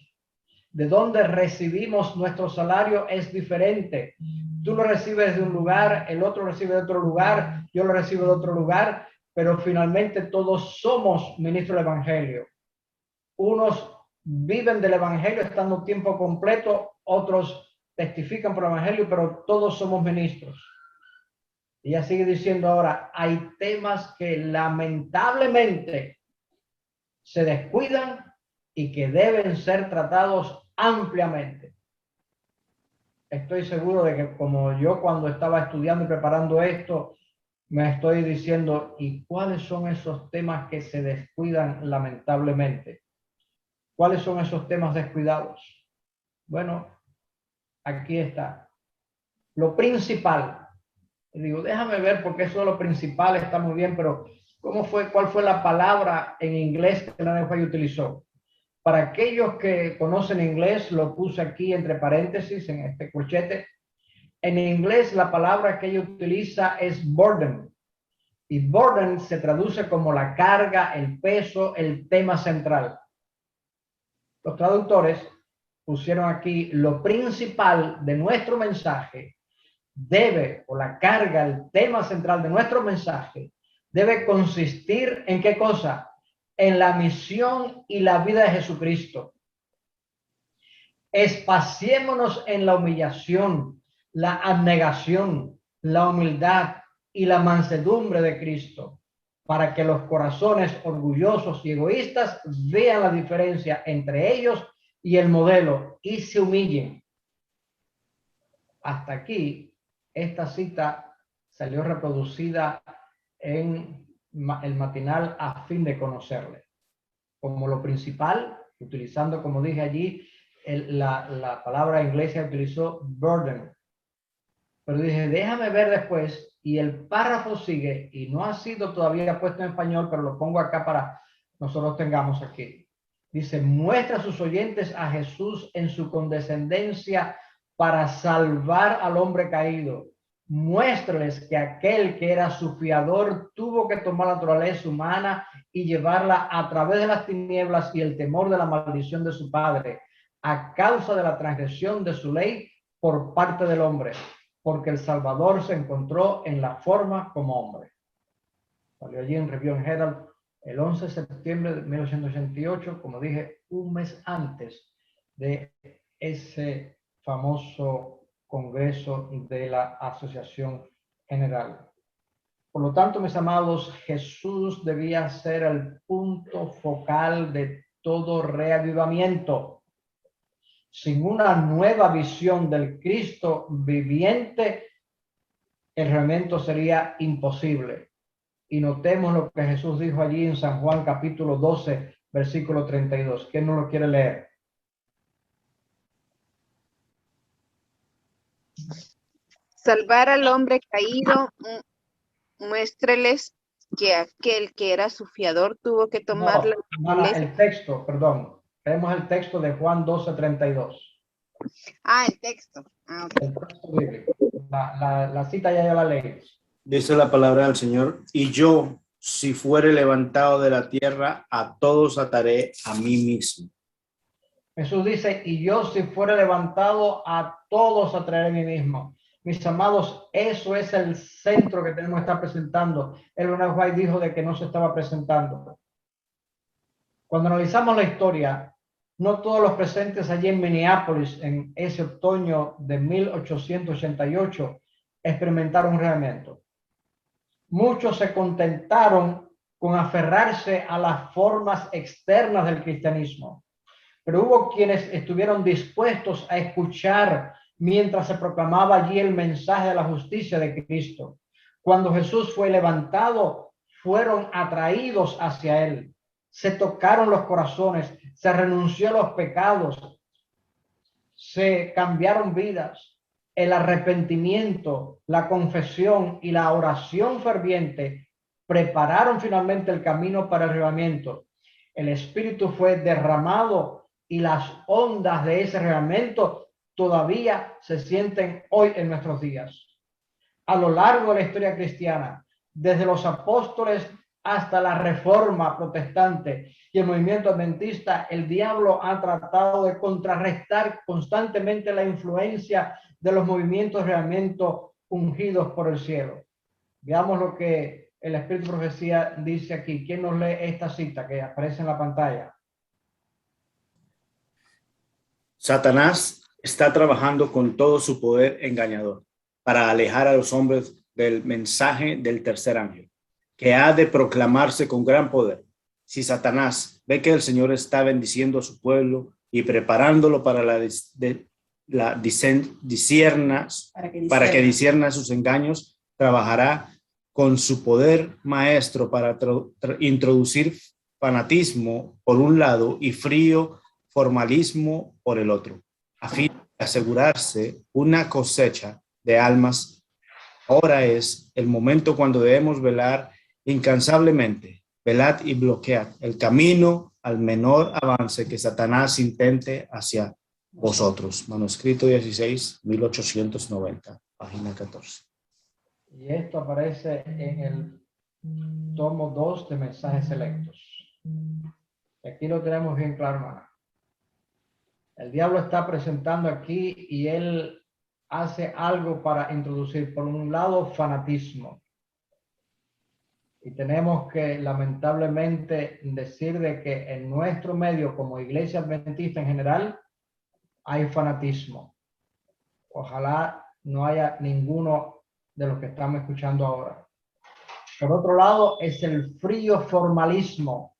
De donde recibimos nuestro salario es diferente. Tú lo recibes de un lugar, el otro recibe de otro lugar, yo lo recibo de otro lugar, pero finalmente todos somos ministros del Evangelio. Unos viven del Evangelio estando tiempo completo, otros testifican por el Evangelio, pero todos somos ministros. Y ella sigue diciendo ahora, hay temas que lamentablemente se descuidan y que deben ser tratados ampliamente. Estoy seguro de que como yo cuando estaba estudiando y preparando esto, me estoy diciendo, ¿y cuáles son esos temas que se descuidan lamentablemente? ¿Cuáles son esos temas descuidados? Bueno, aquí está. Lo principal. Y digo, déjame ver porque eso de lo principal está muy bien, pero ¿cuál fue la palabra en inglés que la NFI utilizó? Para aquellos que conocen inglés, lo puse aquí entre paréntesis en este corchete. En inglés, la palabra que ella utiliza es burden. Y burden se traduce como la carga, el peso, el tema central. Los traductores pusieron aquí lo principal de nuestro mensaje debe, o la carga, el tema central de nuestro mensaje, debe consistir en ¿qué cosa? En la misión y la vida de Jesucristo. Espaciémonos en la humillación, la abnegación, la humildad y la mansedumbre de Cristo, para que los corazones orgullosos y egoístas vean la diferencia entre ellos y el modelo y se humillen. Hasta aquí, esta cita salió reproducida en el matinal A Fin de Conocerle. Como lo principal, utilizando, como dije allí, la palabra inglesa utilizó burden. Pero dije, déjame ver después, y el párrafo sigue, y no ha sido todavía puesto en español, pero lo pongo acá para nosotros tengamos aquí. Dice, muestra a sus oyentes a Jesús en su condescendencia para salvar al hombre caído. Muéstrales que aquel que era su fiador tuvo que tomar la naturaleza humana y llevarla a través de las tinieblas y el temor de la maldición de su padre, a causa de la transgresión de su ley por parte del hombre, porque el Salvador se encontró en la forma como hombre. Salió allí en Review and Herald el 11 de septiembre de 1988, como dije, un mes antes de ese famoso Congreso de la Asociación General. Por lo tanto, mis amados, Jesús debía ser el punto focal de todo reavivamiento. Sin una nueva visión del Cristo viviente, el reavivamiento sería imposible. Y notemos lo que Jesús dijo allí en San Juan capítulo 12, versículo 32. ¿Quién no lo quiere leer? Salvar al hombre caído, muéstreles que aquel que era su fiador tuvo que tomar la Hermana, el texto, perdón. Leemos el texto de Juan 12, 32. el texto. Okay. El texto bíblico. La cita ya la leí. Dice la palabra del Señor, y yo, si fuere levantado de la tierra, a todos ataré a mí mismo. Jesús dice, y yo si fuere levantado, a todos atraeré a mí mismo. Mis amados, eso es el centro que tenemos que estar presentando. Ellen G. White dijo de que no se estaba presentando. Cuando analizamos la historia, no todos los presentes allí en Minneapolis en ese otoño de 1888 experimentaron un reavivamiento. Muchos se contentaron con aferrarse a las formas externas del cristianismo, pero hubo quienes estuvieron dispuestos a escuchar mientras se proclamaba allí el mensaje de la justicia de Cristo. Cuando Jesús fue levantado, fueron atraídos hacia él. Se tocaron los corazones, se renunció a los pecados, se cambiaron vidas. El arrepentimiento, la confesión y la oración ferviente prepararon finalmente el camino para el avivamiento. El Espíritu fue derramado y las ondas de ese avivamiento todavía se sienten hoy en nuestros días. A lo largo de la historia cristiana, desde los apóstoles hasta la Reforma protestante y el movimiento adventista, el diablo ha tratado de contrarrestar constantemente la influencia de los movimientos de avivamiento ungidos por el cielo. Veamos lo que el Espíritu de Profecía dice aquí. ¿Quién nos lee esta cita que aparece en la pantalla? Satanás está trabajando con todo su poder engañador para alejar a los hombres del mensaje del tercer ángel, que ha de proclamarse con gran poder. Si Satanás ve que el Señor está bendiciendo a su pueblo y preparándolo para para que discierna sus engaños, trabajará con su poder maestro para introducir fanatismo por un lado y frío formalismo por el otro, a fin de asegurarse una cosecha de almas. Ahora es el momento cuando debemos velar incansablemente. Velad y bloquead el camino al menor avance que Satanás intente hacia vosotros. Manuscrito 16, 1890, página 14. Y esto aparece en el tomo 2 de Mensajes Selectos. Aquí lo tenemos bien claro, hermano. El diablo está presentando aquí y él hace algo para introducir, por un lado, fanatismo. Y tenemos que lamentablemente decir de que en nuestro medio, como iglesia adventista en general, hay fanatismo. Ojalá no haya ninguno de los que estamos escuchando ahora. Por otro lado, es el frío formalismo.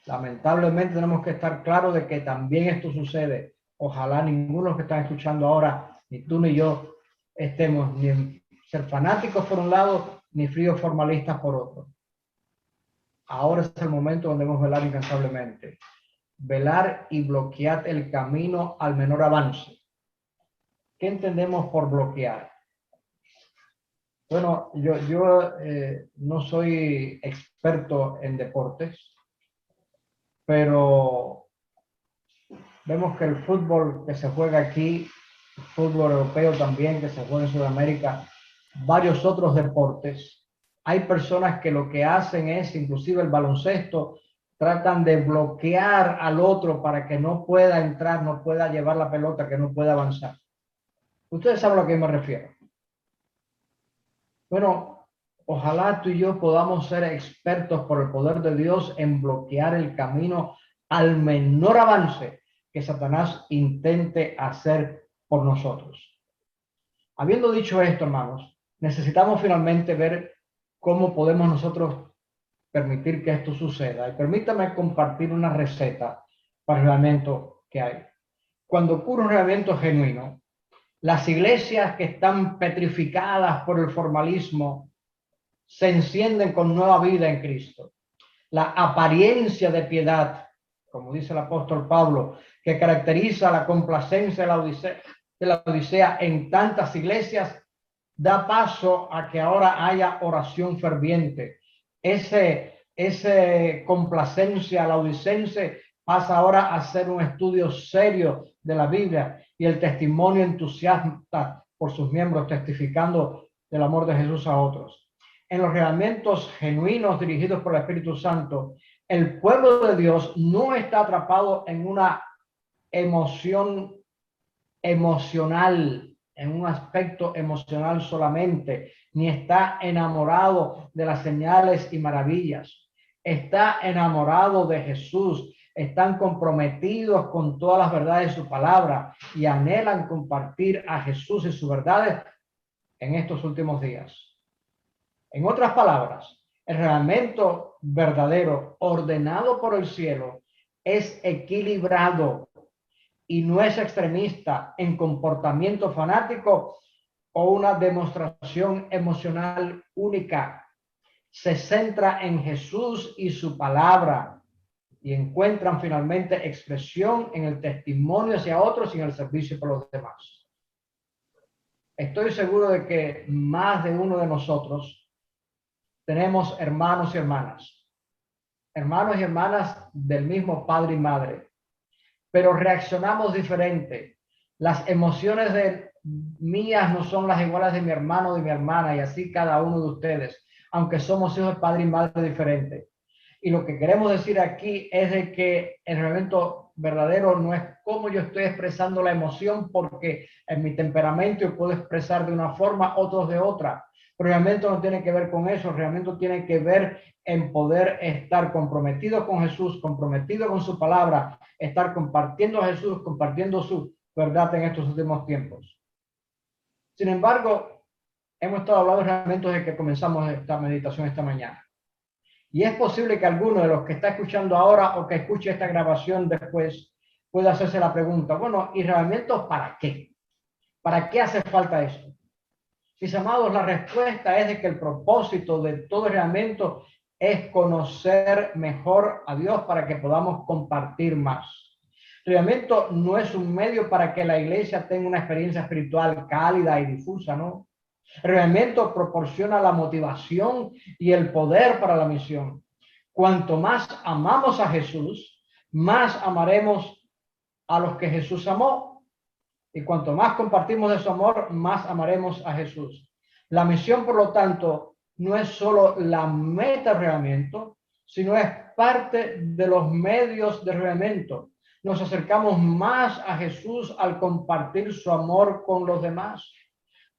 Lamentablemente tenemos que estar claros de que también esto sucede. Ojalá ninguno de los que están escuchando ahora, ni tú ni yo, estemos ni en ser fanáticos por un lado, ni fríos formalistas por otro. Ahora es el momento donde debemos velar incansablemente. Velar y bloquear el camino al menor avance. ¿Qué entendemos por bloquear? Bueno, yo no soy experto en deportes, pero vemos que el fútbol que se juega aquí, el fútbol europeo también que se juega en Sudamérica, varios otros deportes, hay personas que lo que hacen es, inclusive el baloncesto, tratan de bloquear al otro para que no pueda entrar, no pueda llevar la pelota, que no pueda avanzar. Ustedes saben a lo que me refiero. Bueno, ojalá tú y yo podamos ser expertos por el poder de Dios en bloquear el camino al menor avance que Satanás intente hacer por nosotros. Habiendo dicho esto, hermanos, necesitamos finalmente ver ¿cómo podemos nosotros permitir que esto suceda? Y permítame compartir una receta para el avivamiento que hay. Cuando ocurre un avivamiento genuino, las iglesias que están petrificadas por el formalismo se encienden con nueva vida en Cristo. La apariencia de piedad, como dice el apóstol Pablo, que caracteriza la complacencia de la Odisea en tantas iglesias, da paso a que ahora haya oración ferviente. Ese complacencia laodicense pasa ahora a ser un estudio serio de la Biblia y el testimonio entusiasta por sus miembros testificando del amor de Jesús a otros. En los reavivamientos genuinos dirigidos por el Espíritu Santo, el pueblo de Dios no está atrapado en una emoción emocional, en un aspecto emocional solamente, ni está enamorado de las señales y maravillas. Está enamorado de Jesús, están comprometidos con todas las verdades de su palabra y anhelan compartir a Jesús y sus verdades en estos últimos días. En otras palabras, el reglamento verdadero ordenado por el cielo es equilibrado y no es extremista en comportamiento fanático o una demostración emocional única. Se centra en Jesús y su palabra y encuentran finalmente expresión en el testimonio hacia otros y en el servicio por los demás. Estoy seguro de que más de uno de nosotros tenemos hermanos y hermanas del mismo padre y madre, pero reaccionamos diferente. Las emociones mías no son las iguales de mi hermano o de mi hermana, y así cada uno de ustedes, aunque somos hijos de padre y madre diferentes. Y lo que queremos decir aquí es de que el reglamento verdadero no es cómo yo estoy expresando la emoción, porque en mi temperamento yo puedo expresar de una forma, otros de otra. Pero el reglamento no tiene que ver con eso. El reglamento tiene que ver en poder estar comprometido con Jesús, comprometido con su palabra, estar compartiendo a Jesús, compartiendo su verdad en estos últimos tiempos. Sin embargo, hemos estado hablando realmente desde que comenzamos esta meditación esta mañana. Y es posible que alguno de los que está escuchando ahora o que escuche esta grabación después pueda hacerse la pregunta, bueno, ¿y realmente para qué? ¿Para qué hace falta esto? Mis amados, la respuesta es de que el propósito de todo el reglamento es conocer mejor a Dios para que podamos compartir más. El reglamento no es un medio para que la iglesia tenga una experiencia espiritual cálida y difusa, ¿no? El reglamento proporciona la motivación y el poder para la misión. Cuanto más amamos a Jesús, más amaremos a los que Jesús amó. Y cuanto más compartimos de su amor, más amaremos a Jesús. La misión, por lo tanto, no es solo la meta del reglamento, sino es parte de los medios del reglamento. Nos acercamos más a Jesús al compartir su amor con los demás.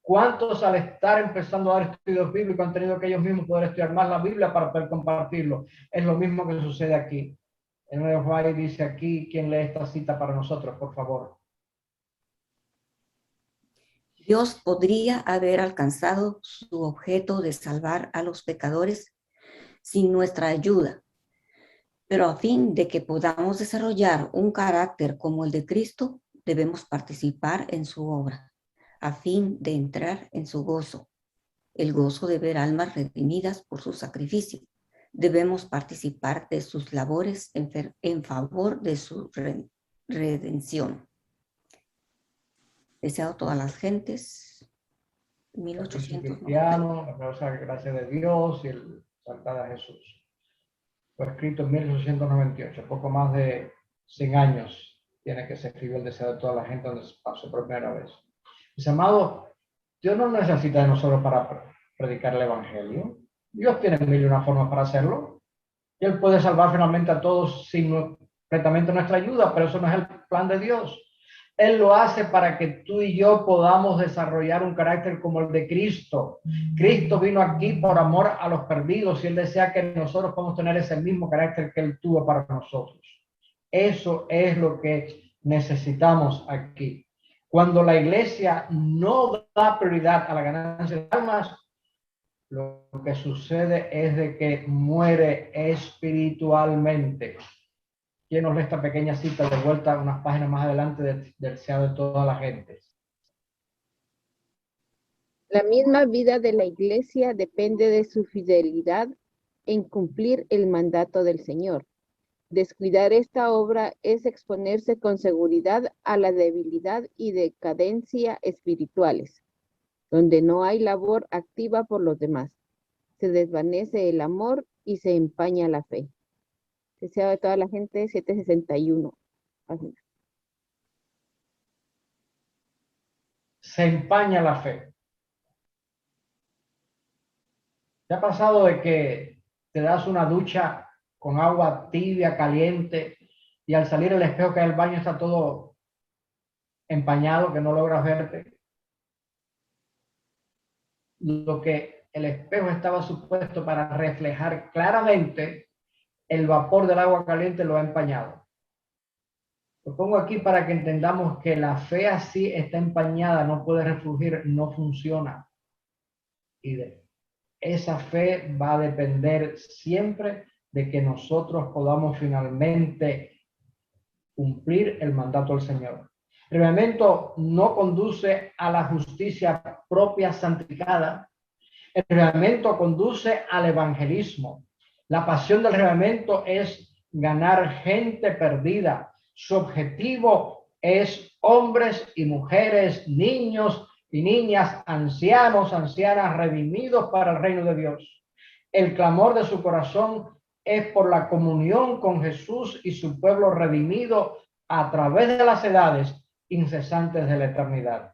¿Cuántos al estar empezando a dar estudios bíblicos han tenido que ellos mismos poder estudiar más la Biblia para poder compartirlo? Es lo mismo que sucede aquí. El nuevo Juárez dice aquí, ¿quién lee esta cita para nosotros, por favor? Dios podría haber alcanzado su objeto de salvar a los pecadores sin nuestra ayuda, pero a fin de que podamos desarrollar un carácter como el de Cristo, debemos participar en su obra, a fin de entrar en su gozo, el gozo de ver almas redimidas por su sacrificio. Debemos participar de sus labores en favor de su redención. Deseado a todas las gentes, 1890. La gracia de Dios y el saltar a Jesús. Fue escrito en 1898, poco más de 100 años tiene que se escribió el deseo de toda la gente donde pasó por primera vez. Mis amados, Dios no necesita de nosotros para predicar el evangelio. Dios tiene mil y una formas para hacerlo. Y Él puede salvar finalmente a todos sin completamente nuestra ayuda, pero eso no es el plan de Dios. Él lo hace para que tú y yo podamos desarrollar un carácter como el de Cristo. Cristo vino aquí por amor a los perdidos y Él desea que nosotros podamos tener ese mismo carácter que Él tuvo para nosotros. Eso es lo que necesitamos aquí. Cuando la iglesia no da prioridad a la ganancia de almas, Lo que sucede es de que muere espiritualmente. ¿Quién nos lee esta pequeña cita de vuelta unas páginas más adelante del deseado de toda la gente? La misma vida de la iglesia depende de su fidelidad en cumplir el mandato del Señor. Descuidar esta obra es exponerse con seguridad a la debilidad y decadencia espirituales, donde no hay labor activa por los demás. Se desvanece el amor y se empaña la fe. Deseado de toda la gente, 761. Página. Se empaña la fe. ¿Te ha pasado de que te das una ducha con agua tibia, caliente, y al salir el espejo que hay en el baño está todo empañado, que no logras verte? Lo que el espejo estaba supuesto para reflejar claramente, el vapor del agua caliente lo ha empañado. Lo pongo aquí para que entendamos que la fe así está empañada, no puede refugir, no funciona. Y esa fe va a depender siempre de que nosotros podamos finalmente cumplir el mandato del Señor. El avivamiento no conduce a la justicia propia santificada. El avivamiento conduce al evangelismo. La pasión del avivamiento es ganar gente perdida. Su objetivo es hombres y mujeres, niños y niñas, ancianos, ancianas, redimidos para el reino de Dios. El clamor de su corazón es por la comunión con Jesús y su pueblo redimido a través de las edades incesantes de la eternidad.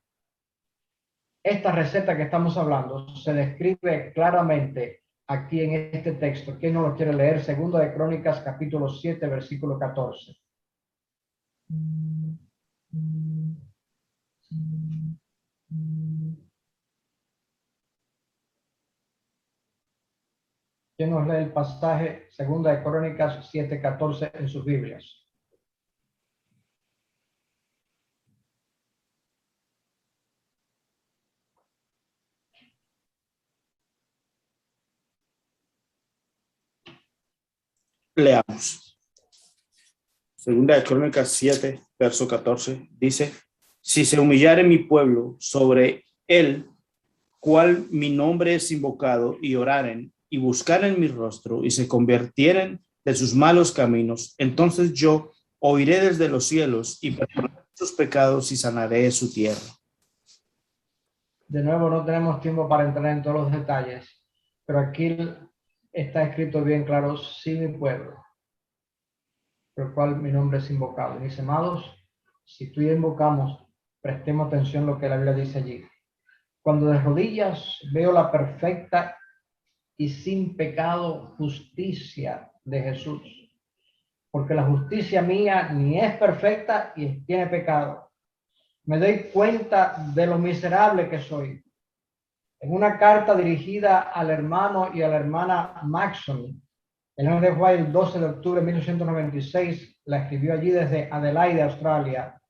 Esta receta que estamos hablando se describe claramente aquí en este texto. ¿Quién no lo quiere leer? Segunda de Crónicas, capítulo 7, versículo 14. ¿Quién nos lee el pasaje Segunda de Crónicas 7:14 en sus Biblias? Leamos. Segunda de Crónicas 7, verso 14, dice: si se humillare mi pueblo sobre él, cual mi nombre es invocado, y oraren, y buscaren mi rostro, y se convirtieren de sus malos caminos, entonces yo oiré desde los cielos, y perdonaré sus pecados, y sanaré su tierra. De nuevo, no tenemos tiempo para entrar en todos los detalles, pero aquí está escrito bien claro: sí, mi pueblo, por el cual mi nombre es invocado. Mis amados, si tú y yo invocamos, prestemos atención a lo que la Biblia dice allí. Cuando de rodillas veo la perfecta y sin pecado justicia de Jesús, porque la justicia mía ni es perfecta y tiene pecado. Me doy cuenta de lo miserable que soy. En una carta dirigida al hermano y a la hermana Maxon, el 9 de White, el 12 de octubre de 1896, la escribió allí desde Adelaide, Australia.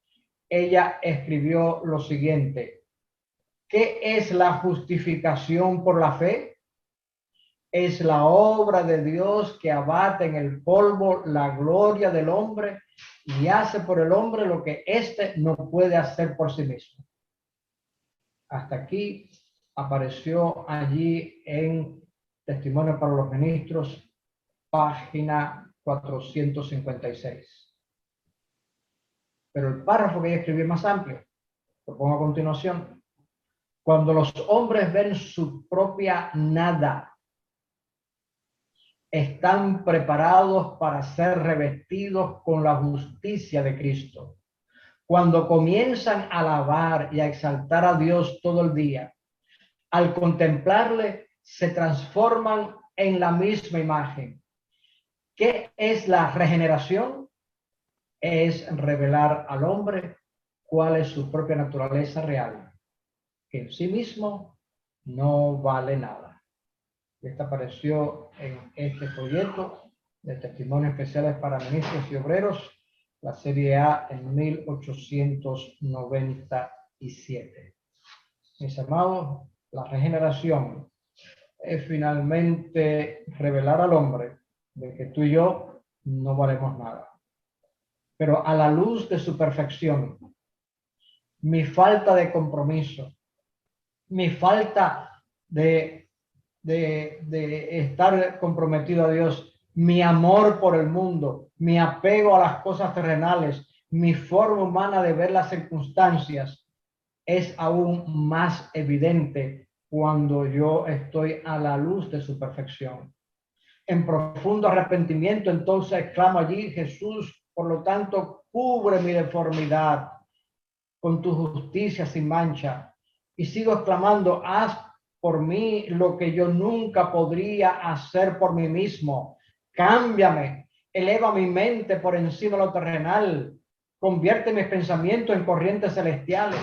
Ella escribió lo siguiente: ¿qué es la justificación por la fe? Es la obra de Dios que abate en el polvo la gloria del hombre y hace por el hombre lo que éste no puede hacer por sí mismo. Hasta aquí apareció allí en Testimonio para los Ministros, página 456. Pero el párrafo que ella escribió es más amplio. Lo pongo a continuación. Cuando los hombres ven su propia nada, están preparados para ser revestidos con la justicia de Cristo. Cuando comienzan a alabar y a exaltar a Dios todo el día, al contemplarle, se transforman en la misma imagen. ¿Qué es la regeneración? Es revelar al hombre cuál es su propia naturaleza real, que en sí mismo no vale nada. Esta apareció en este folleto de Testimonios Especiales para Ministros y Obreros, la serie A, en 1897. Mis amados, la regeneración es finalmente revelar al hombre de que tú y yo no valemos nada. Pero a la luz de su perfección, mi falta de compromiso, mi falta de estar comprometido a Dios, mi amor por el mundo, mi apego a las cosas terrenales, mi forma humana de ver las circunstancias, es aún más evidente cuando yo estoy a la luz de su perfección. En profundo arrepentimiento, entonces exclamo allí: Jesús, por lo tanto, cubre mi deformidad con tu justicia sin mancha. Y sigo exclamando: haz por mí lo que yo nunca podría hacer por mí mismo. Cámbiame, eleva mi mente por encima de lo terrenal, convierte mis pensamientos en corrientes celestiales.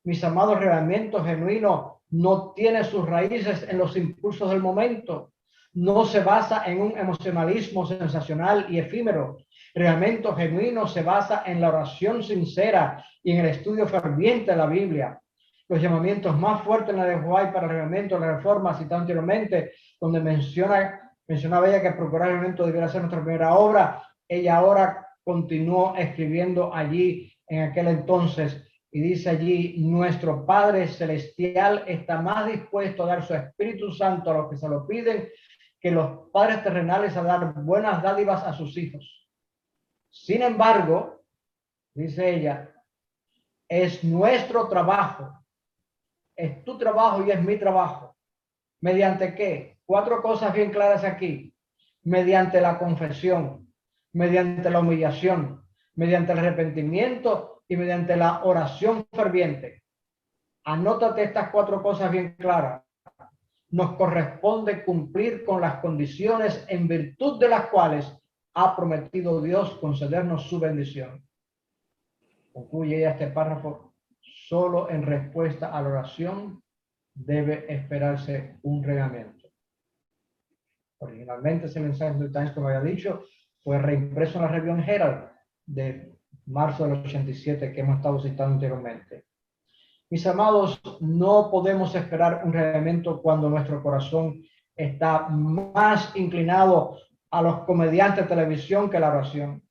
Mis amados, arrebatamiento genuino no tiene sus raíces en los impulsos del momento, no se basa en un emocionalismo sensacional y efímero. Arrebatamiento genuino se basa en la oración sincera y en el estudio ferviente de la Biblia. Los llamamientos más fuertes en la de White para el arrebatamiento de la reforma citado anteriormente, donde mencionaba ella que procurar el arrebatamiento debiera ser nuestra primera obra. Ella ahora continuó escribiendo allí en aquel entonces. Y dice allí: nuestro Padre Celestial está más dispuesto a dar su Espíritu Santo a los que se lo piden que los padres terrenales a dar buenas dádivas a sus hijos. Sin embargo, dice ella, es nuestro trabajo, es tu trabajo y es mi trabajo. ¿Mediante qué? 4 cosas bien claras aquí. Mediante la confesión, mediante la humillación, mediante el arrepentimiento y mediante la oración ferviente. Anótate estas 4 cosas bien claras. Nos corresponde cumplir con las condiciones en virtud de las cuales ha prometido Dios concedernos su bendición. Concluye ella este párrafo: solo en respuesta a la oración debe esperarse un reglamento. Originalmente ese mensaje de Times, como había dicho, fue reimpreso en la Review Herald de marzo del 87 que hemos estado citando anteriormente. Mis amados, no podemos esperar un reglamento cuando nuestro corazón está más inclinado a los comediantes de televisión que la oración.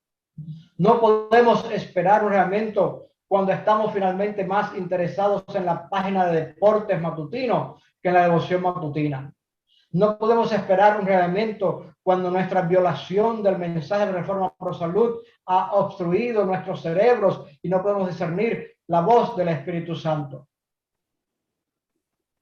No podemos esperar un reglamento cuando estamos finalmente más interesados en la página de deportes matutino que en la devoción matutina. No podemos esperar un reglamento cuando nuestra violación del mensaje de reforma pro salud ha obstruido nuestros cerebros y no podemos discernir la voz del Espíritu Santo.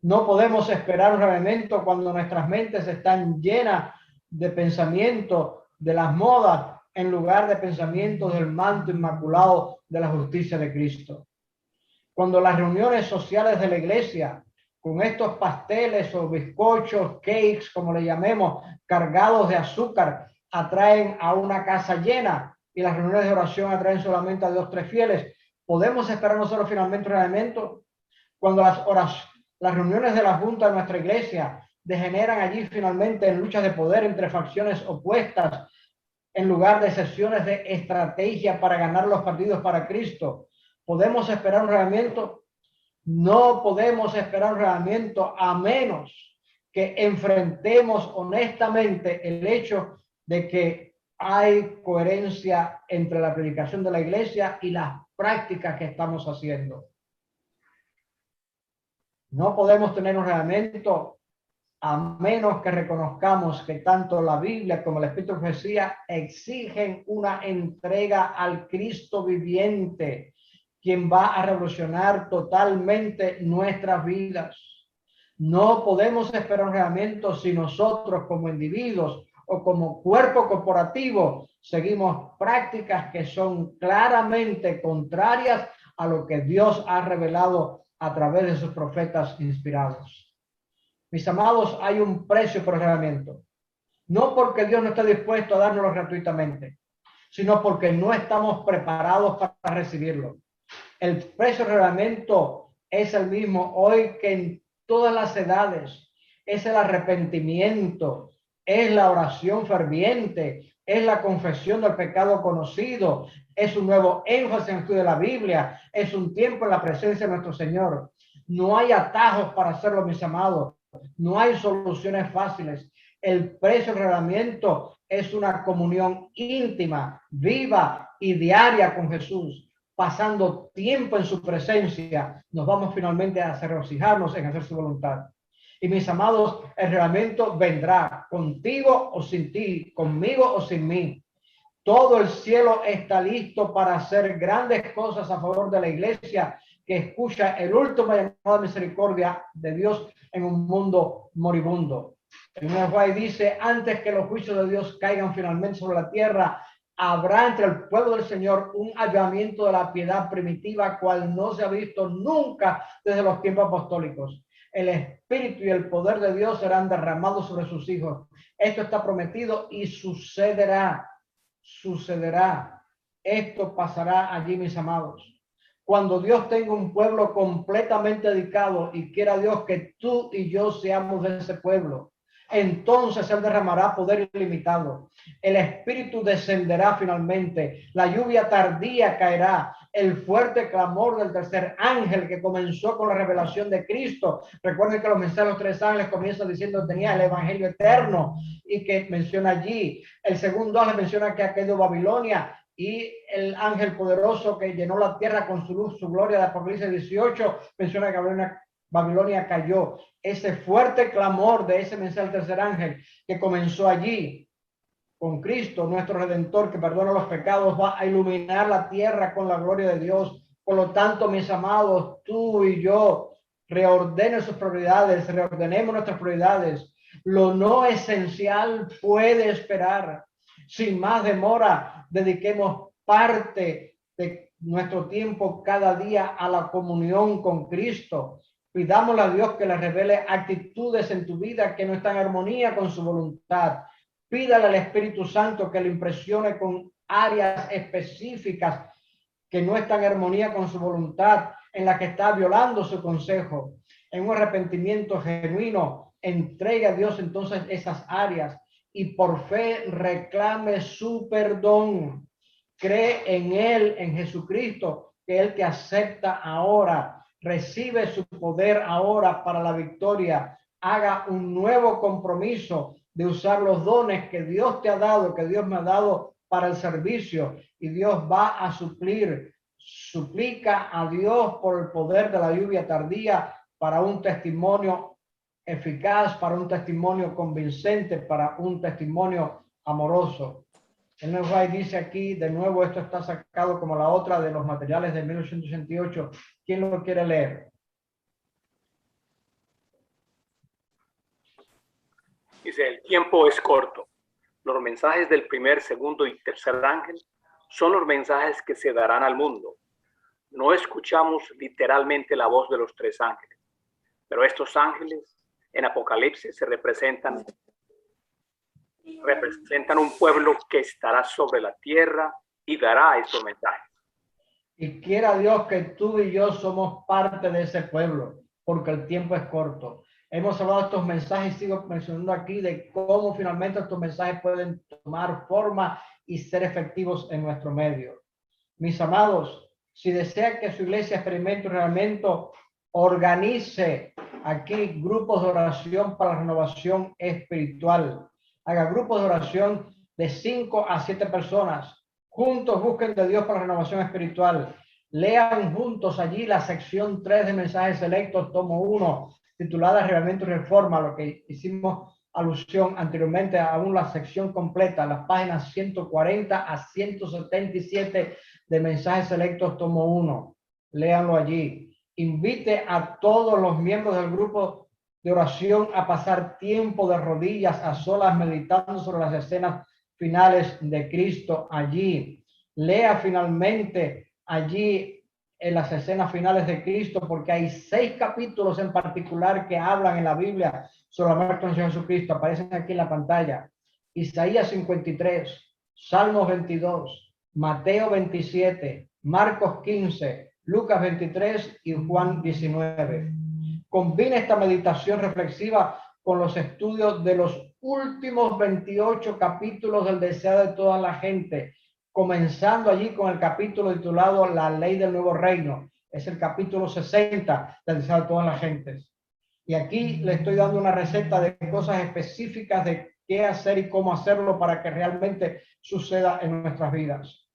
No podemos esperar un reglamento cuando nuestras mentes están llenas de pensamientos de las modas en lugar de pensamientos del manto inmaculado de la justicia de Cristo. Cuando las reuniones sociales de la iglesia, con estos pasteles o bizcochos, cakes, como le llamemos, cargados de azúcar, atraen a una casa llena y las reuniones de oración atraen solamente a 2 o 3 fieles, ¿podemos esperar nosotros finalmente un reglamento? Cuando las reuniones de la junta de nuestra iglesia degeneran allí finalmente en luchas de poder entre facciones opuestas, en lugar de sesiones de estrategia para ganar los partidos para Cristo, ¿podemos esperar un reglamento? No podemos esperar un reglamento a menos que enfrentemos honestamente el hecho de que hay coherencia entre la predicación de la iglesia y las prácticas que estamos haciendo. No podemos tener un reglamento a menos que reconozcamos que tanto la Biblia como el Espíritu de Profecía exigen una entrega al Cristo viviente, quien va a revolucionar totalmente nuestras vidas. No podemos esperar un reglamento si nosotros como individuos o como cuerpo corporativo seguimos prácticas que son claramente contrarias a lo que Dios ha revelado a través de sus profetas inspirados. Mis amados, hay un precio por el reglamento. No porque Dios no esté dispuesto a dárnoslo gratuitamente, sino porque no estamos preparados para recibirlo. El precio del reglamento es el mismo hoy que en todas las edades. Es el arrepentimiento, es la oración ferviente, es la confesión del pecado conocido, es un nuevo énfasis en el estudio de la Biblia, es un tiempo en la presencia de nuestro Señor. No hay atajos para hacerlo, mis amados. No hay soluciones fáciles. El precio del arrebatamiento es una comunión íntima, viva y diaria con Jesús. Pasando tiempo en su presencia, nos vamos finalmente a regocijarnos en hacer su voluntad. Y mis amados, el arrebatamiento vendrá contigo o sin ti, conmigo o sin mí. Todo el cielo está listo para hacer grandes cosas a favor de la iglesia que escucha el último llamado de misericordia de Dios en un mundo moribundo. El Guay dice, antes que los juicios de Dios caigan finalmente sobre la tierra, habrá entre el pueblo del Señor un avivamiento de la piedad primitiva, cual no se ha visto nunca desde los tiempos apostólicos. El espíritu y el poder de Dios serán derramados sobre sus hijos. Esto está prometido y sucederá. Esto pasará allí, mis amados. Cuando Dios tenga un pueblo completamente dedicado y quiera Dios que tú y yo seamos de ese pueblo, entonces Él derramará poder ilimitado. El Espíritu descenderá finalmente. La lluvia tardía caerá. El fuerte clamor del tercer ángel que comenzó con la revelación de Cristo. Recuerden que los mensajes de los tres ángeles comienzan diciendo tenía el evangelio eterno y que menciona allí. El segundo ángel menciona que ha caído Babilonia. Y el ángel poderoso que llenó la tierra con su luz, su gloria, de Apocalipsis 18, menciona que Babilonia cayó. Ese fuerte clamor de ese mensaje del tercer ángel que comenzó allí con Cristo, nuestro Redentor, que perdona los pecados, va a iluminar la tierra con la gloria de Dios. Por lo tanto, mis amados, tú y yo, reordenen sus prioridades, reordenemos nuestras prioridades. Lo no esencial puede esperar. Sin más demora, dediquemos parte de nuestro tiempo cada día a la comunión con Cristo. Pidámosle a Dios que le revele actitudes en tu vida que no están en armonía con su voluntad. Pídale al Espíritu Santo que le impresione con áreas específicas que no están en armonía con su voluntad, en la que está violando su consejo. En un arrepentimiento genuino, entregue a Dios entonces esas áreas y por fe reclame su perdón. Cree en Él, en Jesucristo, que Él te acepta ahora. Recibe su poder ahora para la victoria. Haga un nuevo compromiso de usar los dones que Dios te ha dado, que Dios me ha dado para el servicio, y Dios va a suplir. Suplica a Dios por el poder de la lluvia tardía para un testimonio eficaz, para un testimonio convincente, para un testimonio amoroso. El White dice aquí, de nuevo, esto está sacado como la otra de los materiales de 1868. ¿Quién lo quiere leer? Dice, el tiempo es corto. Los mensajes del primer, segundo y tercer ángel son los mensajes que se darán al mundo. No escuchamos literalmente la voz de los tres ángeles, pero estos ángeles en Apocalipsis se representan un pueblo que estará sobre la tierra y dará estos mensajes. Y quiera Dios que tú y yo somos parte de ese pueblo, porque el tiempo es corto. Hemos hablado de estos mensajes y sigo mencionando aquí de cómo finalmente estos mensajes pueden tomar forma y ser efectivos en nuestro medio. Mis amados, si desea que su iglesia experimente un realmente, organice aquí grupos de oración para la renovación espiritual. Haga grupos de oración de 5 a 7 personas. Juntos busquen de Dios para la renovación espiritual. Lean juntos allí la sección 3 de mensajes selectos, tomo 1, titulada Revelamiento y Reforma, lo que hicimos alusión anteriormente, aún la sección completa, las páginas 140 a 177 de mensajes selectos, tomo 1. Léanlo allí. Invite a todos los miembros del grupo de oración a pasar tiempo de rodillas a solas meditando sobre las escenas finales de Cristo allí. Lea finalmente allí en las escenas finales de Cristo, porque hay 6 capítulos en particular que hablan en la Biblia sobre la muerte de Jesucristo. Aparecen aquí en la pantalla. Isaías 53, Salmos 22, Mateo 27, Marcos 15, Lucas 23 y Juan 19. Combina esta meditación reflexiva con los estudios de los últimos 28 capítulos del deseo de toda la gente, comenzando allí con el capítulo titulado La Ley del Nuevo Reino. Es el capítulo 60 del deseo de todas las gentes. Y aquí le estoy dando una receta de cosas específicas de qué hacer y cómo hacerlo para que realmente suceda en nuestras vidas.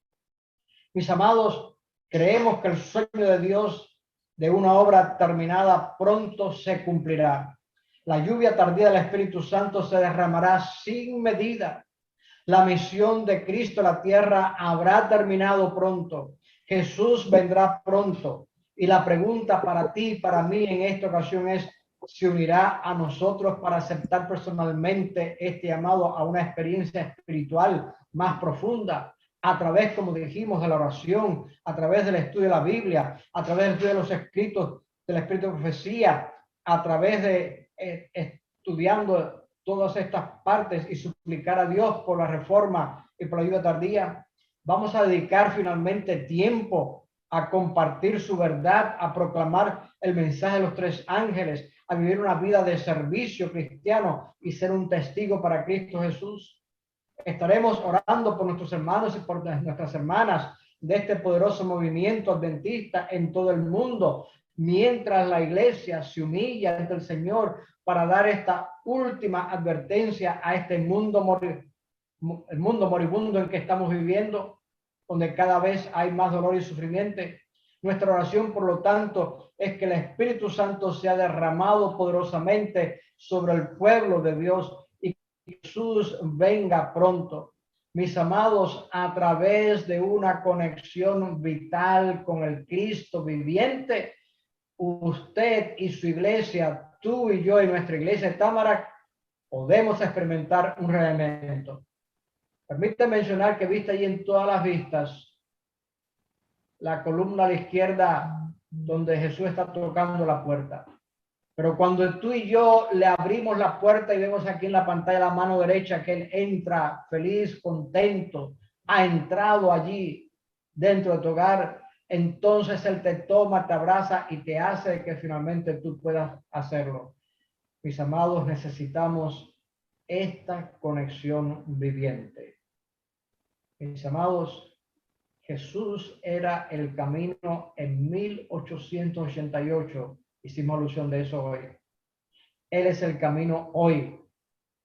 Mis amados, creemos que el sueño de Dios de una obra terminada pronto se cumplirá. La lluvia tardía del Espíritu Santo se derramará sin medida. La misión de Cristo en la tierra habrá terminado pronto. Jesús vendrá pronto. Y la pregunta para ti y para mí en esta ocasión es: ¿se unirá a nosotros para aceptar personalmente este llamado a una experiencia espiritual más profunda? A través, como dijimos, de la oración, a través del estudio de la Biblia, a través del estudio de los escritos del Espíritu de Profecía, a través de estudiando todas estas partes y suplicar a Dios por la reforma y por la ayuda tardía. Vamos a dedicar finalmente tiempo a compartir su verdad, a proclamar el mensaje de los tres ángeles, a vivir una vida de servicio cristiano y ser un testigo para Cristo Jesús. Estaremos orando por nuestros hermanos y por nuestras hermanas de este poderoso movimiento adventista en todo el mundo, mientras la iglesia se humilla ante el Señor para dar esta última advertencia a este mundo moribundo en que estamos viviendo, donde cada vez hay más dolor y sufrimiento. Nuestra oración, por lo tanto, es que el Espíritu Santo sea derramado poderosamente sobre el pueblo de Dios y que Jesús venga pronto. Mis amados, a través de una conexión vital con el Cristo viviente, usted y su iglesia, tú y yo y nuestra iglesia de Tamarack, podemos experimentar un reavivamiento. Permítame mencionar que viste allí en todas las vistas la columna a la izquierda donde Jesús está tocando la puerta. Pero cuando tú y yo le abrimos la puerta y vemos aquí en la pantalla la mano derecha que Él entra feliz, contento, ha entrado allí dentro de tu hogar, entonces Él te toma, te abraza y te hace que finalmente tú puedas hacerlo. Mis amados, necesitamos esta conexión viviente. Mis amados, Jesús era el camino en 1888. Hicimos alusión de eso hoy. Él es el camino hoy.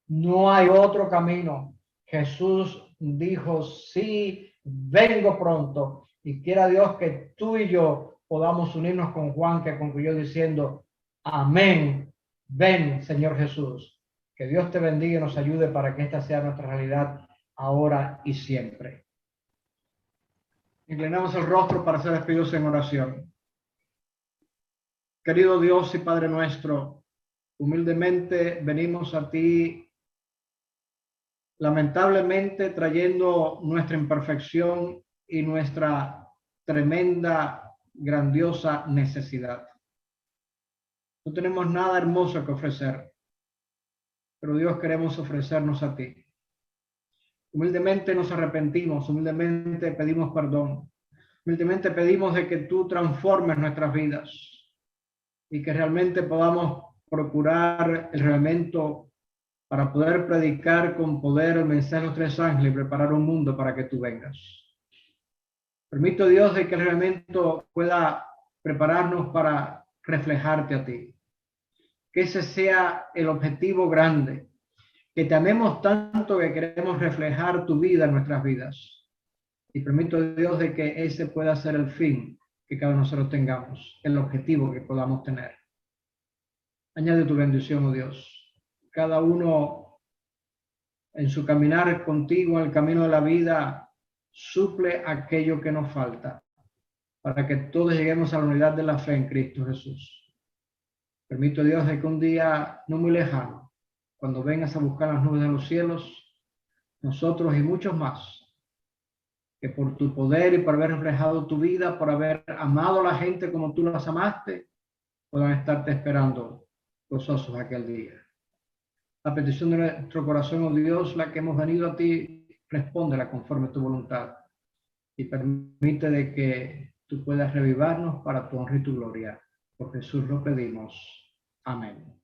No hay otro camino. Jesús dijo: sí, vengo pronto. Y quiera Dios que tú y yo podamos unirnos con Juan, que concluyó diciendo: amén. Ven, Señor Jesús. Que Dios te bendiga y nos ayude para que esta sea nuestra realidad ahora y siempre. Inclinamos el rostro para ser despedidos en oración. Querido Dios y Padre nuestro, humildemente venimos a ti, lamentablemente trayendo nuestra imperfección y nuestra tremenda, grandiosa necesidad. No tenemos nada hermoso que ofrecer, pero Dios, queremos ofrecernos a ti. Humildemente nos arrepentimos, humildemente pedimos perdón, humildemente pedimos de que tú transformes nuestras vidas y que realmente podamos procurar el reavivamiento para poder predicar con poder el mensaje de los tres ángeles y preparar un mundo para que tú vengas. Permito, Dios, de que el reavivamiento pueda prepararnos para reflejarte a ti. Que ese sea el objetivo grande. Que te amemos tanto que queremos reflejar tu vida en nuestras vidas. Y permito, Dios, de que ese pueda ser el fin que cada uno de nosotros tengamos, el objetivo que podamos tener. Añade tu bendición, oh Dios. Cada uno en su caminar contigo, en el camino de la vida, suple aquello que nos falta, para que todos lleguemos a la unidad de la fe en Cristo Jesús. Permito, Dios, de que un día no muy lejano, cuando vengas a buscar las nubes de los cielos, nosotros y muchos más, que por tu poder y por haber reflejado tu vida, por haber amado a la gente como tú las amaste, puedan estarte esperando gozosos aquel día. La petición de nuestro corazón, oh Dios, la que hemos venido a ti, respóndela conforme a tu voluntad y permite de que tú puedas revivarnos para tu honra y tu gloria. Por Jesús lo pedimos. Amén.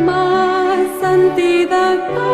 Más santidad.